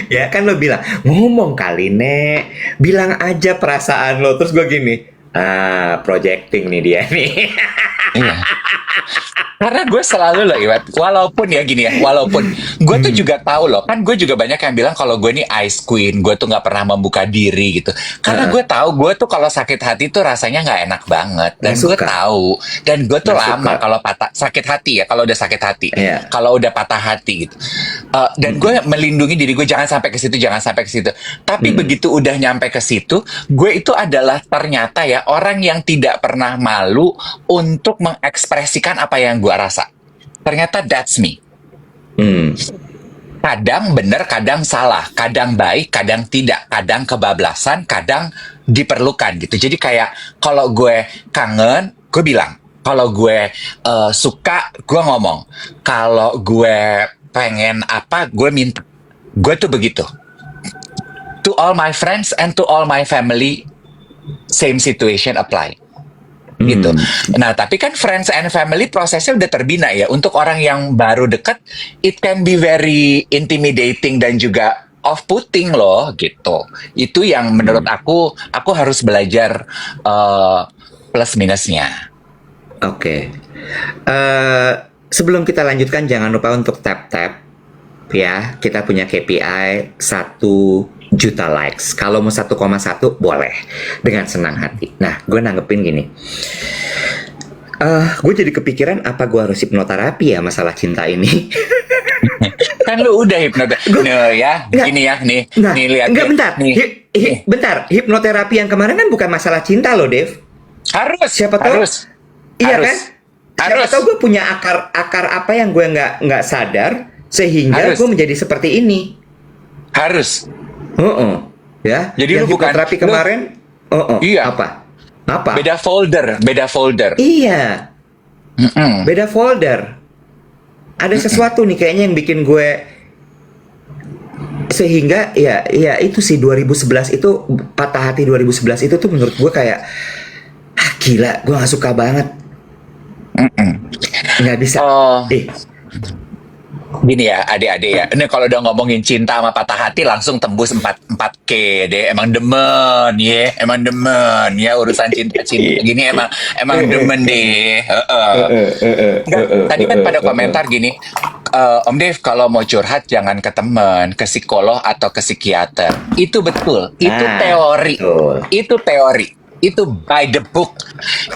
Ya kan lo bilang, ngomong kali Nek, bilang aja perasaan lo. Terus gue gini, projecting nih dia nih. Iya. Karena gue selalu loh Iwat, walaupun gue tuh juga tahu loh, kan gue juga banyak yang bilang kalau gue nih ice queen, gue tuh nggak pernah membuka diri gitu. Karena gue tahu gue tuh kalau sakit hati tuh rasanya nggak enak banget, dan gue tahu, dan gue tuh lama kalau sakit hati ya, kalau udah sakit hati, kalau udah patah hati gitu. Dan gue melindungi diri gue jangan sampai ke situ. Tapi begitu udah nyampe ke situ, gue itu adalah ternyata ya orang yang tidak pernah malu untuk mengekspresikan apa yang gue rasa. Ternyata that's me. Kadang bener, kadang salah, kadang baik, kadang tidak, kadang kebablasan, kadang diperlukan gitu. Jadi kayak kalau gue kangen, gue bilang. Kalau gue suka, gue ngomong. Kalau gue pengen apa, gue minta. Gue tuh begitu. To all my friends and to all my family, same situation apply. Gitu. Nah, tapi kan friends and family prosesnya udah terbina ya. Untuk orang yang baru dekat, it can be very intimidating dan juga off-putting loh, gitu. Itu yang menurut aku harus belajar plus minusnya. Oke. Sebelum kita lanjutkan, jangan lupa untuk tap ya. Kita punya KPI 1 juta likes. Kalau mau 1,1 boleh, dengan senang hati. Nah, gue nanggepin gini. Gue jadi kepikiran, apa gue harus hipnoterapi ya masalah cinta ini? Kan lu udah hipnoterapi. Nih lihat. Enggak, bentar. Bentar, hipnoterapi yang kemarin kan bukan masalah cinta loh, Dev. Siapa tahu? Iya kan? Siapa tahu gue punya akar apa yang gue nggak sadar sehingga gue menjadi seperti ini. Harus. Ya. Jadi yang lu bukan terapi kemarin. Iya. Apa? Beda folder. Iya. Beda folder. Ada sesuatu nih kayaknya yang bikin gue, sehingga ya itu sih 2011 itu, patah hati 2011 itu tuh menurut gue kayak gila, gue nggak suka banget. Nggak bisa. Gini ya, adik-adik ya. Ini kalau udah ngomongin cinta sama patah hati langsung tembus 4K deh. Emang demen ya, emang demen ya urusan cinta-cinta gini emang demen deh. Heeh. Enggak, tadi kan pada komentar gini, Om Dev kalau mau curhat jangan ke teman, ke psikolog atau ke psikiater. Itu betul, itu Nah, teori. betul. Itu teori. Itu by the book.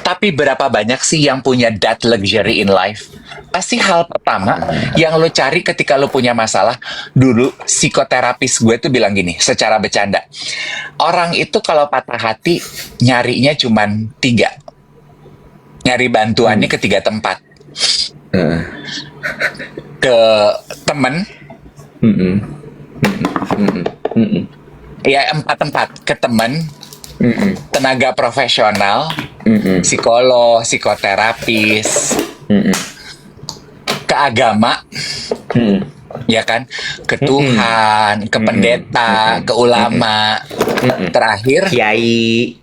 Tapi berapa banyak sih yang punya that luxury in life? Pasti hal pertama yang lo cari ketika lo punya masalah. Dulu psikoterapis gue tuh bilang gini, secara bercanda. Orang itu kalau patah hati nyarinya cuman 3. Nyari bantuannya ke 3 tempat. Heeh. Ke temen, Mm-mm. Mm-mm. Mm-mm. ya 4 tempat. Ke temen, Mm-mm. tenaga profesional, Mm-mm. psikolog, psikoterapis, Mm-mm. ke agama, Mm-mm. ya kan, ke Tuhan, ke pendeta, ke ulama, terakhir, Kiai,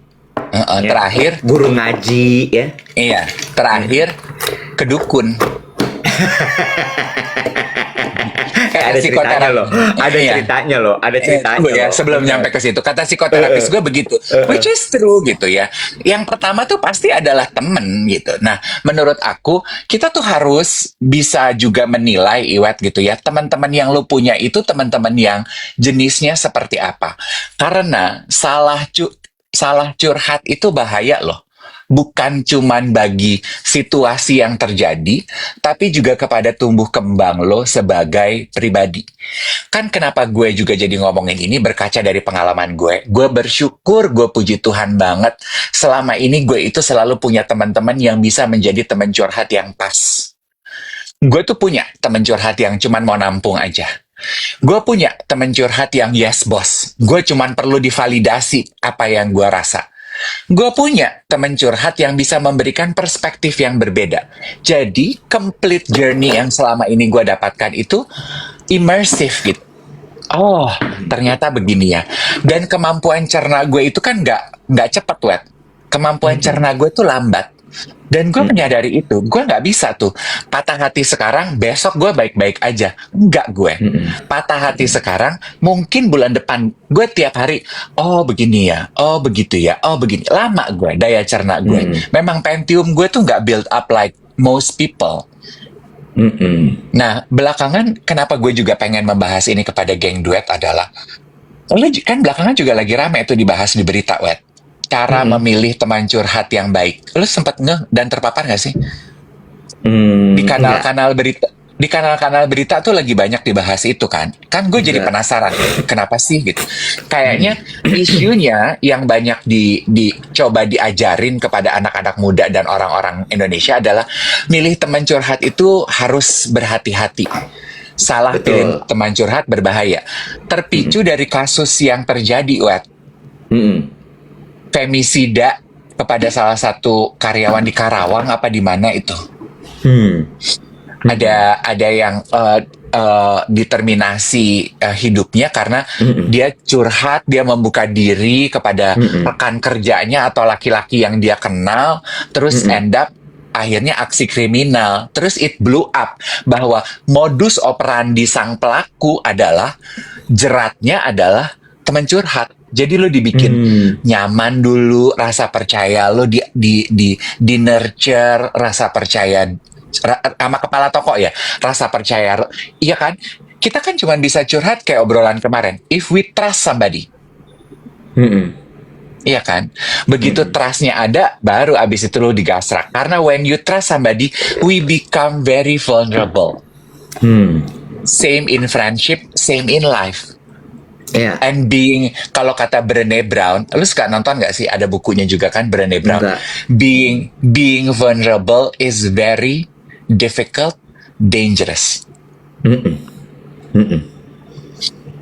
ya. terakhir, Guru ngaji, ya. iya, terakhir ke dukun. Ada ceritanya loh. Ada Iya. ceritanya loh. Ada ceritanya Tunggu ya, loh. sebelum nyampe ke situ, kata psikoterapis gue begitu, which is true gitu ya. Yang pertama tuh pasti adalah temen gitu. Nah, menurut aku kita tuh harus bisa juga menilai Iwet gitu ya. Teman-teman yang lu punya itu teman-teman yang jenisnya seperti apa. Karena salah curhat itu bahaya loh. Bukan cuman bagi situasi yang terjadi, tapi juga kepada tumbuh kembang lo sebagai pribadi. Kan kenapa gue juga jadi ngomongin ini berkaca dari pengalaman gue. Gue bersyukur, gue puji Tuhan banget. Selama ini gue itu selalu punya teman-teman yang bisa menjadi teman curhat yang pas. Gue tuh punya teman curhat yang cuman mau nampung aja. Gue punya teman curhat yang yes boss. Gue cuman perlu divalidasi apa yang gue rasa. Gue punya teman curhat yang bisa memberikan perspektif yang berbeda. Jadi, complete journey yang selama ini gue dapatkan itu immersive gitu. Oh, ternyata begini ya. Dan kemampuan cerna gue itu kan nggak cepet, Wet. Kemampuan cerna gue tuh lambat. Dan gue menyadari itu. Gue nggak bisa tuh patah hati sekarang, besok gue baik-baik aja. Enggak gue. Patah hati sekarang, mungkin bulan depan gue tiap hari, oh begini ya, oh begitu ya, oh begini. Lama gue, daya cerna gue. Memang Pentium gue tuh nggak build up like most people. Nah, belakangan kenapa gue juga pengen membahas ini kepada geng duet adalah, lo kan belakangan juga lagi rame itu dibahas di berita, Wet. Cara memilih teman curhat yang baik. Lo sempet dan terpapar gak sih? Di kanal-kanal berita. Di kanal-kanal berita tuh lagi banyak dibahas itu kan. Kan gue jadi penasaran, kenapa sih gitu. Kayaknya isunya yang banyak dicoba diajarin kepada anak-anak muda dan orang-orang Indonesia adalah milih teman curhat itu harus berhati-hati. Salah pilih teman curhat berbahaya. Terpicu dari kasus yang terjadi, Wet. Femisida kepada salah satu karyawan di Karawang apa di mana itu. Ada yang determinasi hidupnya karena dia curhat, dia membuka diri kepada rekan kerjanya atau laki-laki yang dia kenal, terus end up akhirnya aksi kriminal. Terus it blew up bahwa modus operandi sang pelaku adalah jeratnya adalah teman curhat. Jadi lo dibikin nyaman dulu, rasa percaya lo di nurture, rasa percaya sama kepala toko ya, rasa percaya, iya kan? Kita kan cuma bisa curhat kayak obrolan kemarin. If we trust somebody, iya kan? Begitu trustnya ada, baru abis itu lo digasrak. Karena when you trust somebody, we become very vulnerable. Same in friendship, same in life. Yeah. And kalau kata Brené Brown, lu suka nonton gak sih? Ada bukunya juga kan, Brené Brown. Enggak. Being vulnerable is very difficult, dangerous.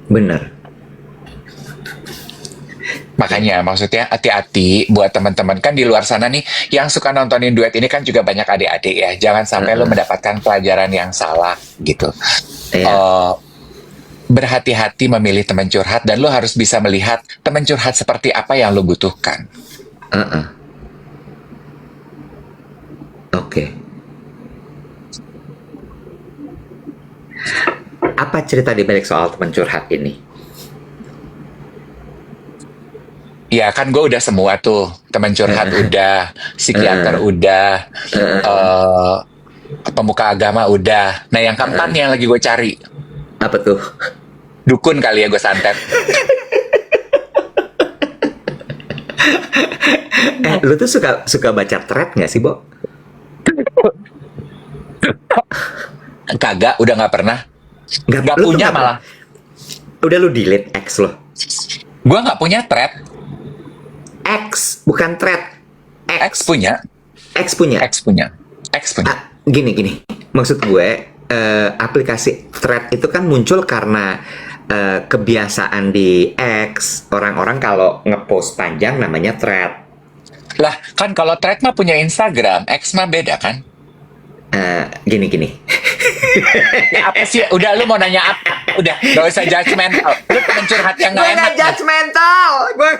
Benar. Makanya maksudnya hati-hati buat teman-teman kan di luar sana nih yang suka nontonin duet ini kan juga banyak adik-adik ya. Jangan sampai lu mendapatkan pelajaran yang salah gitu. Berhati-hati memilih teman curhat dan lo harus bisa melihat teman curhat seperti apa yang lo butuhkan. Oke. Apa cerita di balik soal teman curhat ini? Ya kan gue udah semua tuh, teman curhat udah, psikiater udah, pemuka agama udah. Nah yang keempat nih yang lagi gue cari, Apa tuh? dukun kali ya gue santet. Lu tuh suka baca thread nggak sih, Bo? Kagak, udah nggak pernah. Nggak lu tuh punya nggak malah. Udah lu delete X lo. Gue nggak punya thread. X, bukan thread. X punya. X punya. X punya. X punya. Gini. Maksud gue, aplikasi thread itu kan muncul karena kebiasaan di X. Orang-orang kalau ngepost panjang namanya thread. Lah, kan kalau thread mah punya Instagram, X mah beda kan? Gini. Ya, apa sih? Udah, lu mau nanya apa? Udah, gak usah judgmental. Lu temen curhat yang Gue gak enak.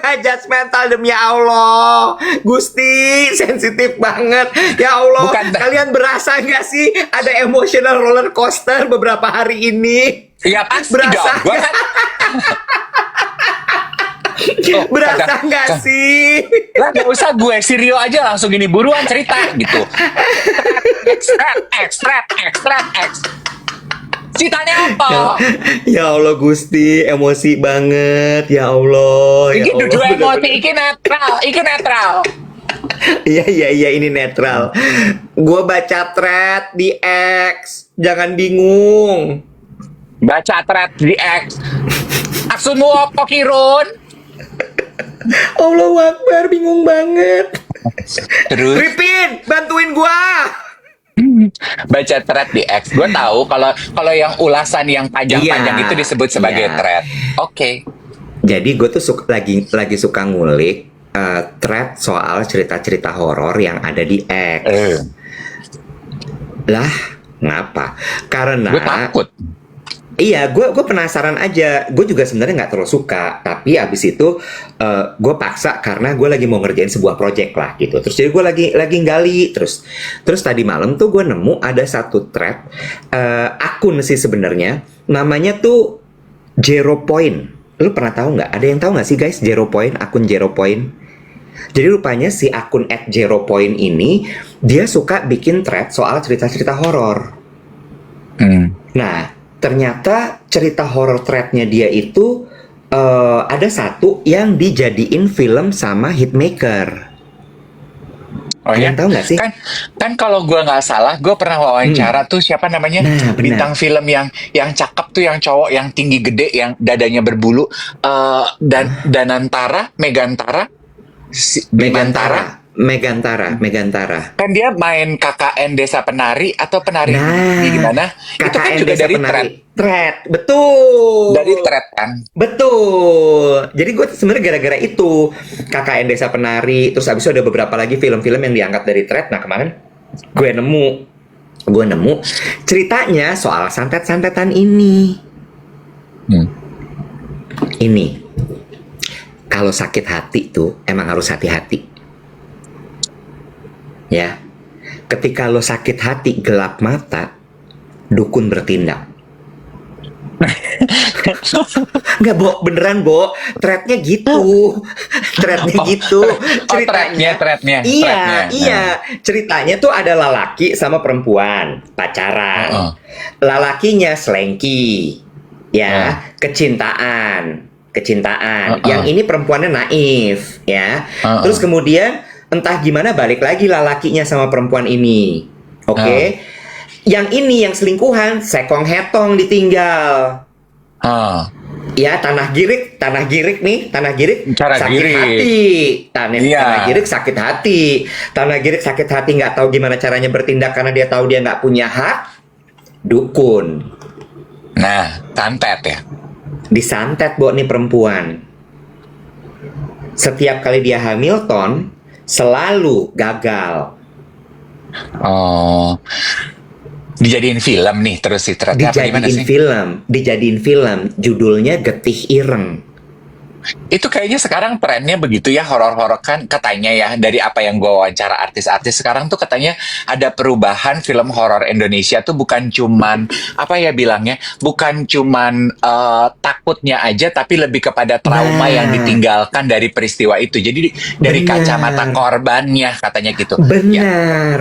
gak judgmental demi Allah. Gusti, sensitif banget. Ya Allah, Bukan. kalian berasa gak sih ada emotional roller coaster beberapa hari ini? Iya pasti Berasa dong. Gua nggak? kan Berasa gak sih? lah gak usah gue, si Rio aja langsung gini, buruan cerita gitu. Ekstrak. Ceritanya apa? Ya Allah Gusti, emosi banget. Ya Allah. Ya Iki Allah, duduk emosi, bener-bener. iki netral. Iya, ini netral. Gue baca thread di X. Jangan bingung. Baca thread di X. Aksumu apa Kirun? Allahu Akbar, bingung banget. Terus Ripin, bantuin gua. baca thread di X. Gue tahu kalau yang ulasan yang panjang-panjang Iya, itu disebut sebagai iya. thread. Oke. Jadi gue tuh lagi suka ngulik thread soal cerita-cerita horor yang ada di X. Lah, ngapa? Karena Gue takut. iya, gue penasaran aja. Gue juga sebenarnya nggak terlalu suka, tapi abis itu gue paksa karena gue lagi mau ngerjain sebuah project lah gitu. Terus jadi gue lagi gali terus tadi malam tuh gue nemu ada satu thread akun sih sebenarnya, namanya tuh Zero Point. Lu pernah tahu nggak? Ada yang tahu nggak sih guys Zero Point, akun Zero Point? Jadi rupanya si akun @zeropoint ini dia suka bikin thread soal cerita-cerita horor. Nah, ternyata cerita horor threadnya dia itu ada satu yang dijadiin film sama Hitmaker. Oh ya? Kalian tahu nggak sih? Kan kalau gue nggak salah, gue pernah wawancara tuh siapa namanya, Nah, benar. bintang film yang cakep tuh, yang cowok yang tinggi gede, yang dadanya berbulu, dan Danantara, Megantara, Megantara. kan dia main KKN Desa Penari atau Penari Nah, gimana? Itu kan KKN juga Desa dari Penari. thread. Thread, betul. Dari thread kan. Betul. Jadi gue sebenarnya gara-gara itu KKN Desa Penari, terus habis itu ada beberapa lagi film-film yang diangkat dari thread. Nah kemarin gue nemu ceritanya soal santet-santetan ini. Ini kalau sakit hati tuh emang harus hati-hati. Ya, ketika lo sakit hati gelap mata, dukun bertindak. Enggak, Bo, beneran, Bo. Threadnya gitu. Threadnya. Iya. Ceritanya tuh ada lelaki sama perempuan pacaran. Lelakinya selengki. Ya, kecintaan. Yang ini perempuannya naif, ya. Terus kemudian entah gimana balik lagi lelakinya sama perempuan ini. Oke. Yang ini yang selingkuhan, sekong hetong ditinggal. Ya, tanah girik sakit hati. Tanah girik sakit hati, nggak tahu gimana caranya bertindak karena dia tahu dia nggak punya hak. Dukun. Nah, santet ya. Disantet, Bo, nih perempuan. Setiap kali dia Hamilton selalu gagal. Dijadiin film nih terus si threadnya apa gimana sih? Dijadiin film, judulnya Getih Ireng. Itu kayaknya sekarang trennya begitu ya, horor-horor kan katanya ya, dari apa yang gue wawancara artis-artis sekarang tuh katanya ada perubahan film horor Indonesia tuh bukan cuman apa ya bilangnya, bukan cuman takutnya aja tapi lebih kepada trauma yang Nah, ditinggalkan dari peristiwa itu. Jadi dari kacamata benar. korbannya katanya gitu. Ya. Benar.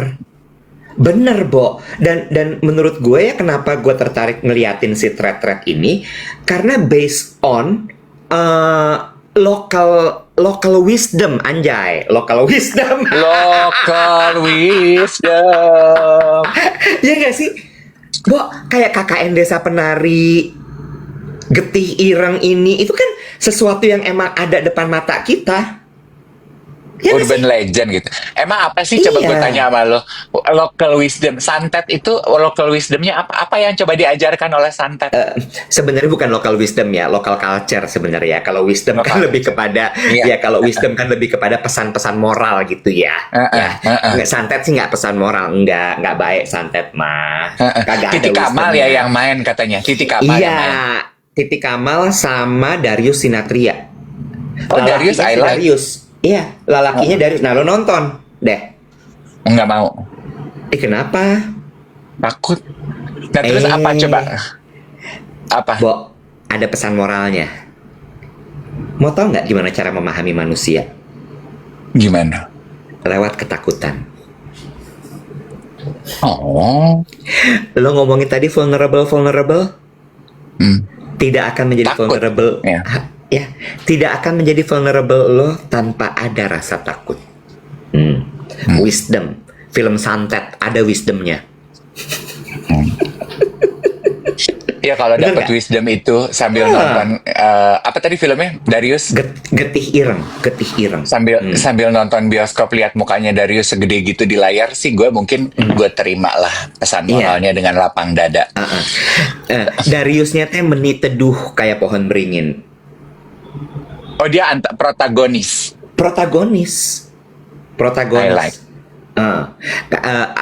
Bener, Bo. Dan menurut gue ya kenapa gue tertarik ngeliatin si thread-thread ini karena based on local local wisdom, anjay, local wisdom. Local wisdom. Ya nggak sih? Bo, kayak KKN Desa Penari, Getih Ireng ini itu kan sesuatu yang emang ada depan mata kita. Ya nggak sih? Urban legend gitu. Emang apa sih, coba gue Iya. tanya sama lo, local wisdom santet itu, local wisdomnya apa, apa yang coba diajarkan oleh santet? Sebenarnya bukan local wisdom ya, local culture sebenarnya. Kalau wisdom kan Lokal. lebih kepada Iya. ya kalau wisdom kan lebih kepada pesan-pesan moral gitu ya. Ya, nggak santet sih nggak pesan moral, nggak baik santet mah. Kagak ada Titi Kamal ya wisdomnya. yang main katanya. Titi Kamal yang main. Iya, Titi Kamal sama Darius Sinathrya. Oh, Darius, Lalakinya I si like. Darius. Iya, lalakinya Darius. Nah, lo nonton deh. Nggak mau. Kenapa? Takut. Nah terus apa coba? Apa? Bo, ada pesan moralnya. Mau tau nggak gimana cara memahami manusia? Gimana? Lewat ketakutan. Oh. Lo ngomongin tadi vulnerable, Hmm. tidak akan menjadi Takut. vulnerable. Ya. Ya, tidak akan menjadi vulnerable lo tanpa ada rasa takut. Wisdom, film santet ada wisdomnya. Ya kalau Bener dapat nggak? wisdom itu sambil nonton apa tadi filmnya Darius, Getih Ireng, Getih Ireng. sambil nonton bioskop lihat mukanya Darius segede gitu di layar sih, gue mungkin gue terima lah pesan Iya. moralnya dengan lapang dada. Dariusnya teh meni teduh kayak pohon beringin. Oh dia protagonis. Protagonis. I like.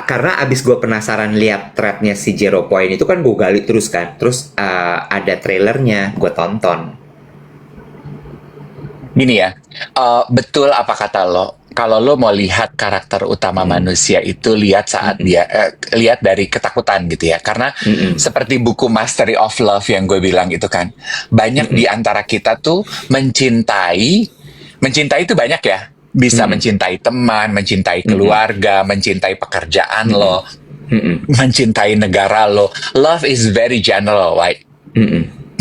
Karena abis gue penasaran lihat threadnya si Zero Point itu kan gue gali terus kan. Terus ada trailernya, gue tonton. Gini ya, betul apa kata lo? Kalau lo mau lihat karakter utama manusia itu lihat saat dia lihat dari ketakutan gitu ya. Karena seperti buku Mastery of Love yang gue bilang itu kan, banyak di antara kita tuh mencintai itu banyak ya. Bisa mencintai teman, mencintai keluarga, mencintai pekerjaan lo, mencintai negara lo. Love is very general, right?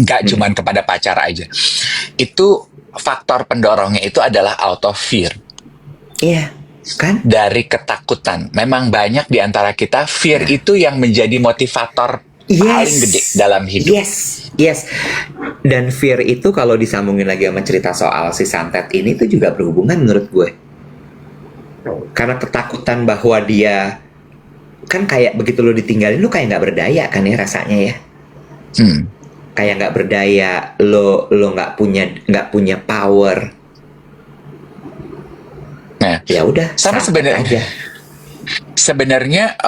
Gak cuman kepada pacar aja. Itu faktor pendorongnya itu adalah out of fear. Iya, kan? Dari ketakutan. Memang banyak di antara kita fear itu yang menjadi motivator paling gede dalam hidup. Yes. Dan fear itu kalau disambungin lagi sama cerita soal si santet ini tuh juga berhubungan menurut gue. Karena ketakutan bahwa dia kan kayak begitu lo ditinggalin lo kayak nggak berdaya kan ya rasanya ya. Kayak nggak berdaya, lo nggak punya power. Nah, Ya udah, sama santet aja. sebenarnya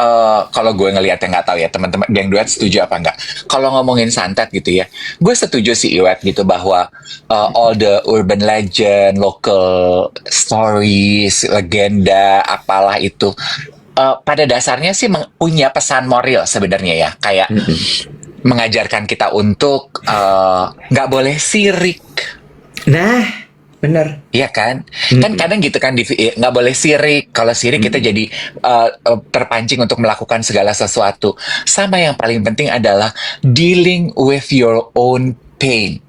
kalau gue ngelihat yang nggak tahu ya teman-teman geng duet setuju apa enggak, kalau ngomongin santet gitu ya, gue setuju sih Iwet gitu bahwa all the urban legend, local stories, legenda apalah itu pada dasarnya sih punya pesan moral sebenarnya ya, kayak mengajarkan kita untuk nggak boleh sirik. Nah, bener. Iya kan? Kan kadang gitu kan, nggak boleh sirik. Kalau sirik kita jadi terpancing untuk melakukan segala sesuatu. Sama yang paling penting adalah dealing with your own pain.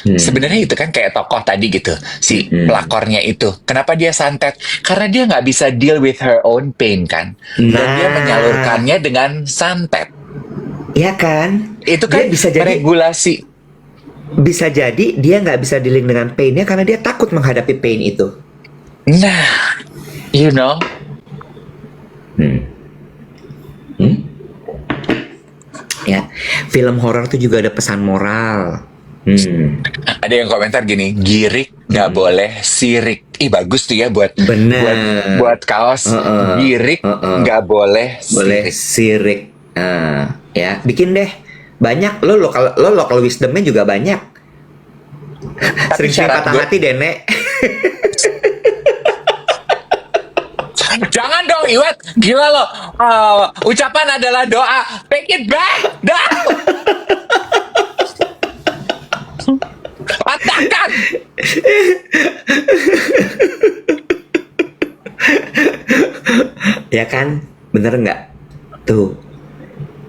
Sebenarnya itu kan kayak tokoh tadi gitu, si pelakornya itu. Kenapa dia santet? Karena dia nggak bisa deal with her own pain kan. Dan dia menyalurkannya dengan santet. Iya kan? Itu Dia kan bisa jadi regulasi. bisa jadi dia nggak bisa dealing dengan painnya karena dia takut menghadapi pain itu. Nah, you know. Ya, film horor tuh juga ada pesan moral. Ada yang komentar gini, girik nggak boleh sirik. Ih bagus tuh ya buat Bener. buat kaos. Girik nggak boleh Boleh sirik. sirik. Ya, bikin deh. Banyak lo local wisdomnya juga banyak. Tapi Sering-sering syarat patah gue, hati deh, Nek. jangan dong Iwet, gila lo. Ucapan adalah doa. Take it back, dah. Patahkan. Ya kan? Bener nggak? Tuh.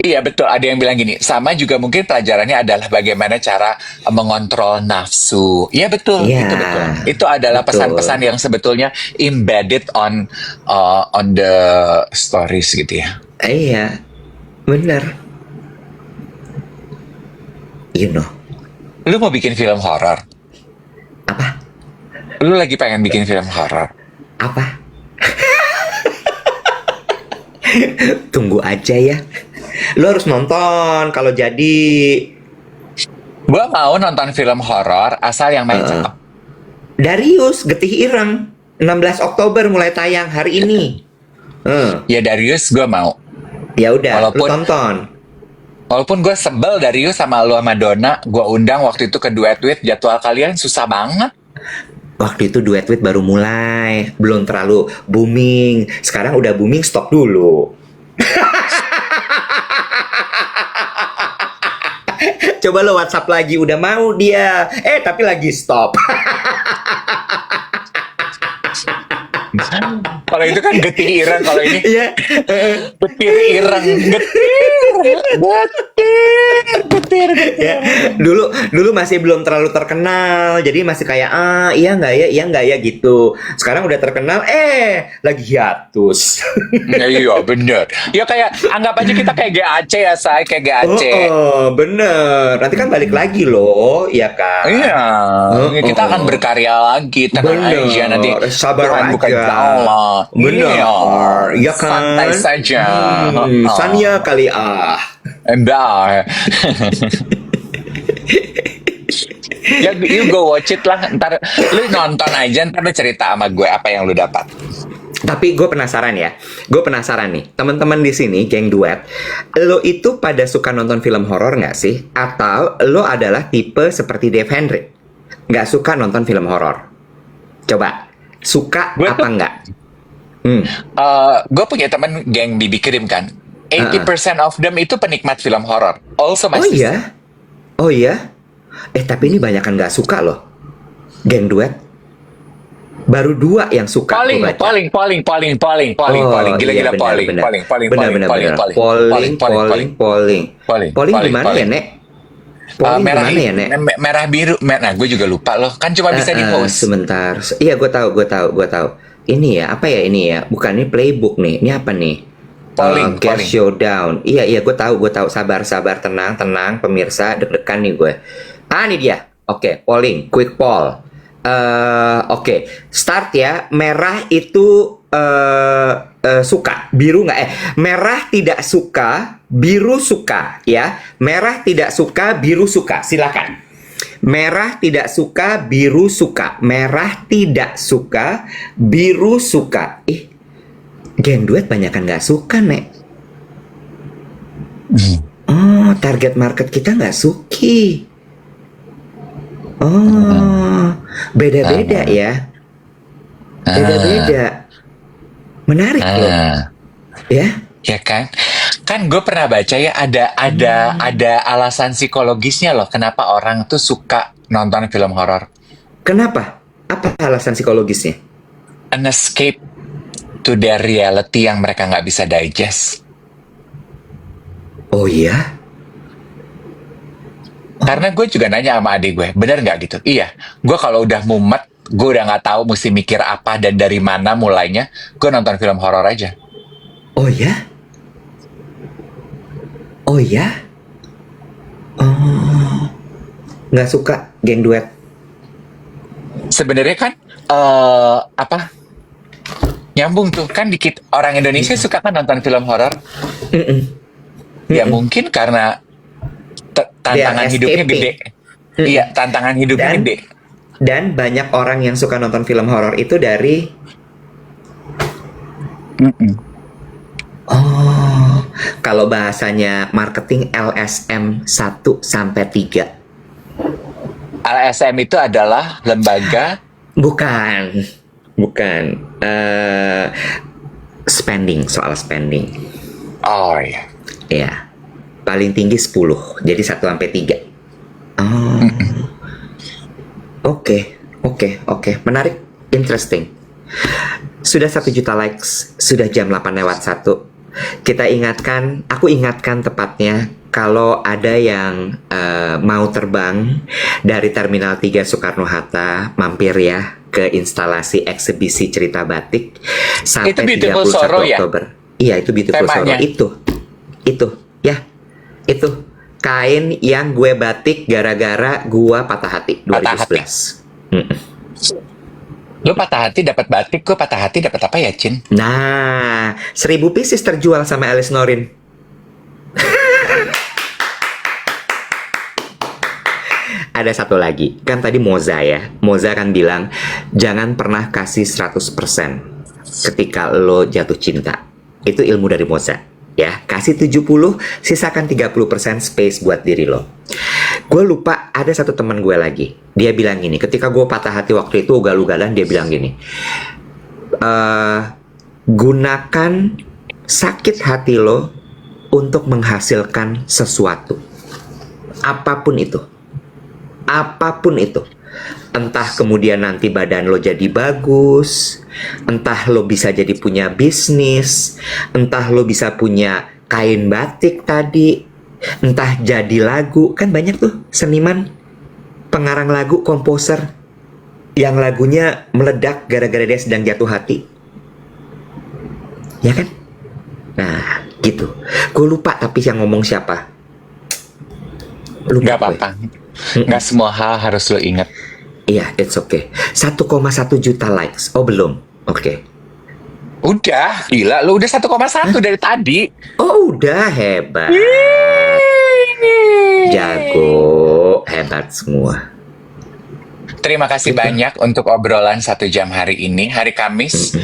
Iya betul, ada yang bilang gini, sama juga mungkin pelajarannya adalah bagaimana cara mengontrol nafsu. Iya betul, Iya, itu betul. Itu adalah betul. pesan-pesan yang sebetulnya embedded on the stories gitu ya. Iya, bener. You know. Lu mau bikin film horor? Apa? Lu lagi pengen bikin film horor? Apa? Tunggu aja ya. Lo harus nonton kalau jadi. Gua mau nonton film horor asal yang main cakep. Darius Getih Ireng 16 Oktober mulai tayang hari ini. Ya Darius gua mau. Ya udah, lo Walaupun- tonton. Walaupun gue sebel Darius sama lu sama Donna, gue undang waktu itu ke Duet With, jadwal kalian susah banget. Waktu itu Duet With baru mulai, belum terlalu booming. Sekarang udah booming, stop dulu. Coba lo WhatsApp lagi, udah mau dia. Tapi lagi stop. Kalau itu kan Getih Ireng, kalau ini Iya. Getir Ireng, getir. Ya, dulu masih belum terlalu terkenal, jadi masih kayak iya nggak ya gitu. Sekarang udah terkenal, lagi hiatus. Iya bener. Ya kayak anggap aja kita kayak GAC ya, say, kayak GAC. Bener. Nanti kan balik lagi loh, ya kan? Iya, kita akan berkarya lagi, tenang Bener. aja nanti. Sabar Tuhan buka aja. jalan. Bener. Ya kan? Santai saja. Sania kali Enggak. Ya, you go watch it lah. Ntar lu nonton aja, ntar lu cerita sama gue apa yang lu dapat. Tapi gue penasaran ya. Gue penasaran nih, teman-teman di sini, geng Duet, lo itu pada suka nonton film horor nggak sih? Atau lo adalah tipe seperti Dave Hendrik, nggak suka nonton film horor? Coba, suka Gue apa tuh- nggak? Gue punya teman geng Bibi Kirim kan. 80% of them itu penikmat film horor. Also my Oh sister. iya? Oh iya? Tapi ini banyak kan nggak suka loh. Geng Duet. Baru 2 yang suka. Polling. gua baca. Gila-gila Iya, benar, polling. benar. Polling. Polling gimana ya, Nek? Polling Merah, gimana ya, Nek? merah biru. Nah, gue juga lupa loh. Kan cuma bisa di host. Sebentar. Iya, gue tahu. Ini ya, apa ya ini ya? Bukan ini playbook nih. Ini apa nih? Polling. Guest Showdown. Iya, gue tahu. Sabar, tenang, pemirsa, deg-degan nih gue. Ini dia. Oke, polling, quick poll. Oke, start ya. Merah itu suka, biru nggak? Merah tidak suka, biru suka, ya. Merah tidak suka, biru suka. Silakan. Merah tidak suka, biru suka. Merah tidak suka, biru suka. Geng Duet banyakan nggak suka, Nek. Oh, target market kita nggak suki. Oh, beda-beda ya. Beda-beda. Menarik loh. Ya. Ya kan? Kan gue pernah baca ya ada alasan psikologisnya loh kenapa orang tuh suka nonton film horor. Kenapa? Apa alasan psikologisnya? An escape to their reality yang mereka nggak bisa digest. Oh iya? Karena gue juga nanya sama adik gue, bener nggak gitu? Iya, gue kalau udah mumet, gue udah nggak tahu mesti mikir apa dan dari mana mulainya, gue nonton film horor aja. Oh ya? Oh ya? Oh, nggak suka Geng Duet. Sebenarnya kan apa? Nyambung tuh kan dikit orang Indonesia suka kan nonton film horor. Ya mungkin karena tantangan hidupnya gede. Iya, tantangan hidupnya gede. Dan banyak orang yang suka nonton film horor itu dari Oh, kalau bahasanya marketing LSM 1 sampai 3. LSM itu adalah lembaga Bukan. Bukan. Spending, soal spending. oh ya. Ya. Paling tinggi 10. Jadi 1 sampai 3. Oh. Oke. Menarik. Interesting. Sudah 1 juta likes. Sudah jam 8:01. Aku ingatkan tepatnya, kalau ada yang mau terbang dari Terminal 3 Soekarno-Hatta, mampir ya ke instalasi eksibisi cerita batik sampai Itu Beautiful 31 Sorrow ya? Oktober. Iya, itu Beautiful Temanya. Sorrow. Itu kain yang gue batik gara-gara gue patah hati 2011. Lu patah hati dapat batik, gue patah hati dapat apa ya, Cin? Nah, 1000 pieces terjual sama Alice Norin. Ada satu lagi, kan tadi Moza ya. Moza kan bilang, jangan pernah kasih 100% ketika lo jatuh cinta. Itu ilmu dari Moza. Ya, kasih 70, sisakan 30% space buat diri lo. Gue lupa, ada satu teman gue lagi. Dia bilang gini, ketika gue patah hati waktu itu ugal-ugalan, dia bilang gini, gunakan sakit hati lo untuk menghasilkan sesuatu. Apapun itu. Entah kemudian nanti badan lo jadi bagus, entah lo bisa jadi punya bisnis, entah lo bisa punya kain batik tadi, entah jadi lagu. Kan banyak tuh seniman, pengarang lagu, komposer yang lagunya meledak gara-gara dia sedang jatuh hati. Ya kan? Nah, gitu. Gue lupa tapi yang ngomong siapa. Lupa. Gak apa-apa. Gak semua hal harus lo inget. Iya, it's okay. 1,1 juta likes. Oh, belum. Oke. Udah, gila. Lu udah 1,1 dari tadi. Oh, udah. Hebat. Jago. Hebat semua. Terima kasih banyak untuk obrolan 1 jam hari ini, hari Kamis.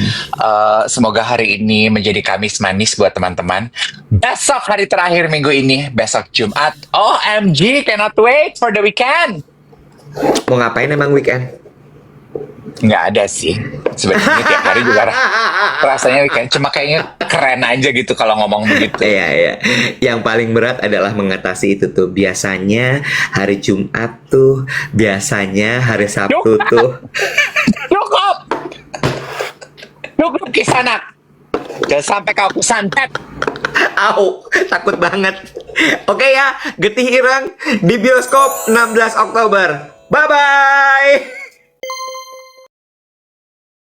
Semoga hari ini menjadi Kamis manis buat teman-teman. Besok hari terakhir minggu ini, besok Jumat. OMG, cannot wait for the weekend. Mau ngapain emang weekend? Nggak ada sih. Sebenarnya tiap hari juga rasanya weekend. Cuma kayaknya keren aja gitu kalau ngomong begitu. Iya. Yang paling berat adalah mengatasi itu tuh. Biasanya hari Jumat tuh, biasanya hari Sabtu tuh. Cukup Kisanak. Jangan sampai kau kusantet. Au, takut banget. Oke ya, Getih Ireng di bioskop 16 Oktober. Bye-bye.